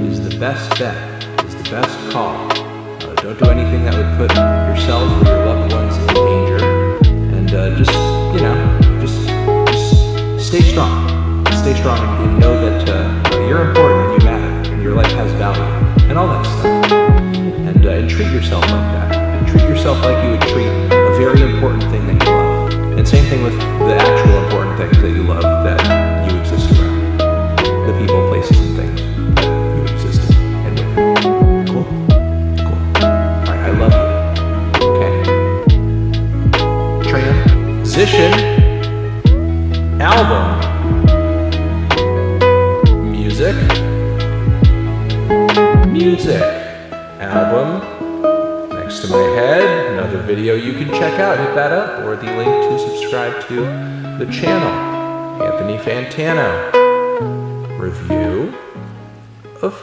is the best bet, is the best call. Don't do anything that would put yourself or your loved ones in danger. And just stay strong. Stay strong and know that you're important and you matter and your life has value and all that stuff. And treat yourself like that. And treat yourself like you would treat a very important thing that you love. And same thing with the actual important things that you love that you exist around. The people, places, and things that you exist in and with. Cool? Cool. Alright, I love you. Okay. Transition. Album. Music. Music. Album. Next to my head, another video you can check out. Hit that up, or the link to subscribe to the channel. Anthony Fantano Review of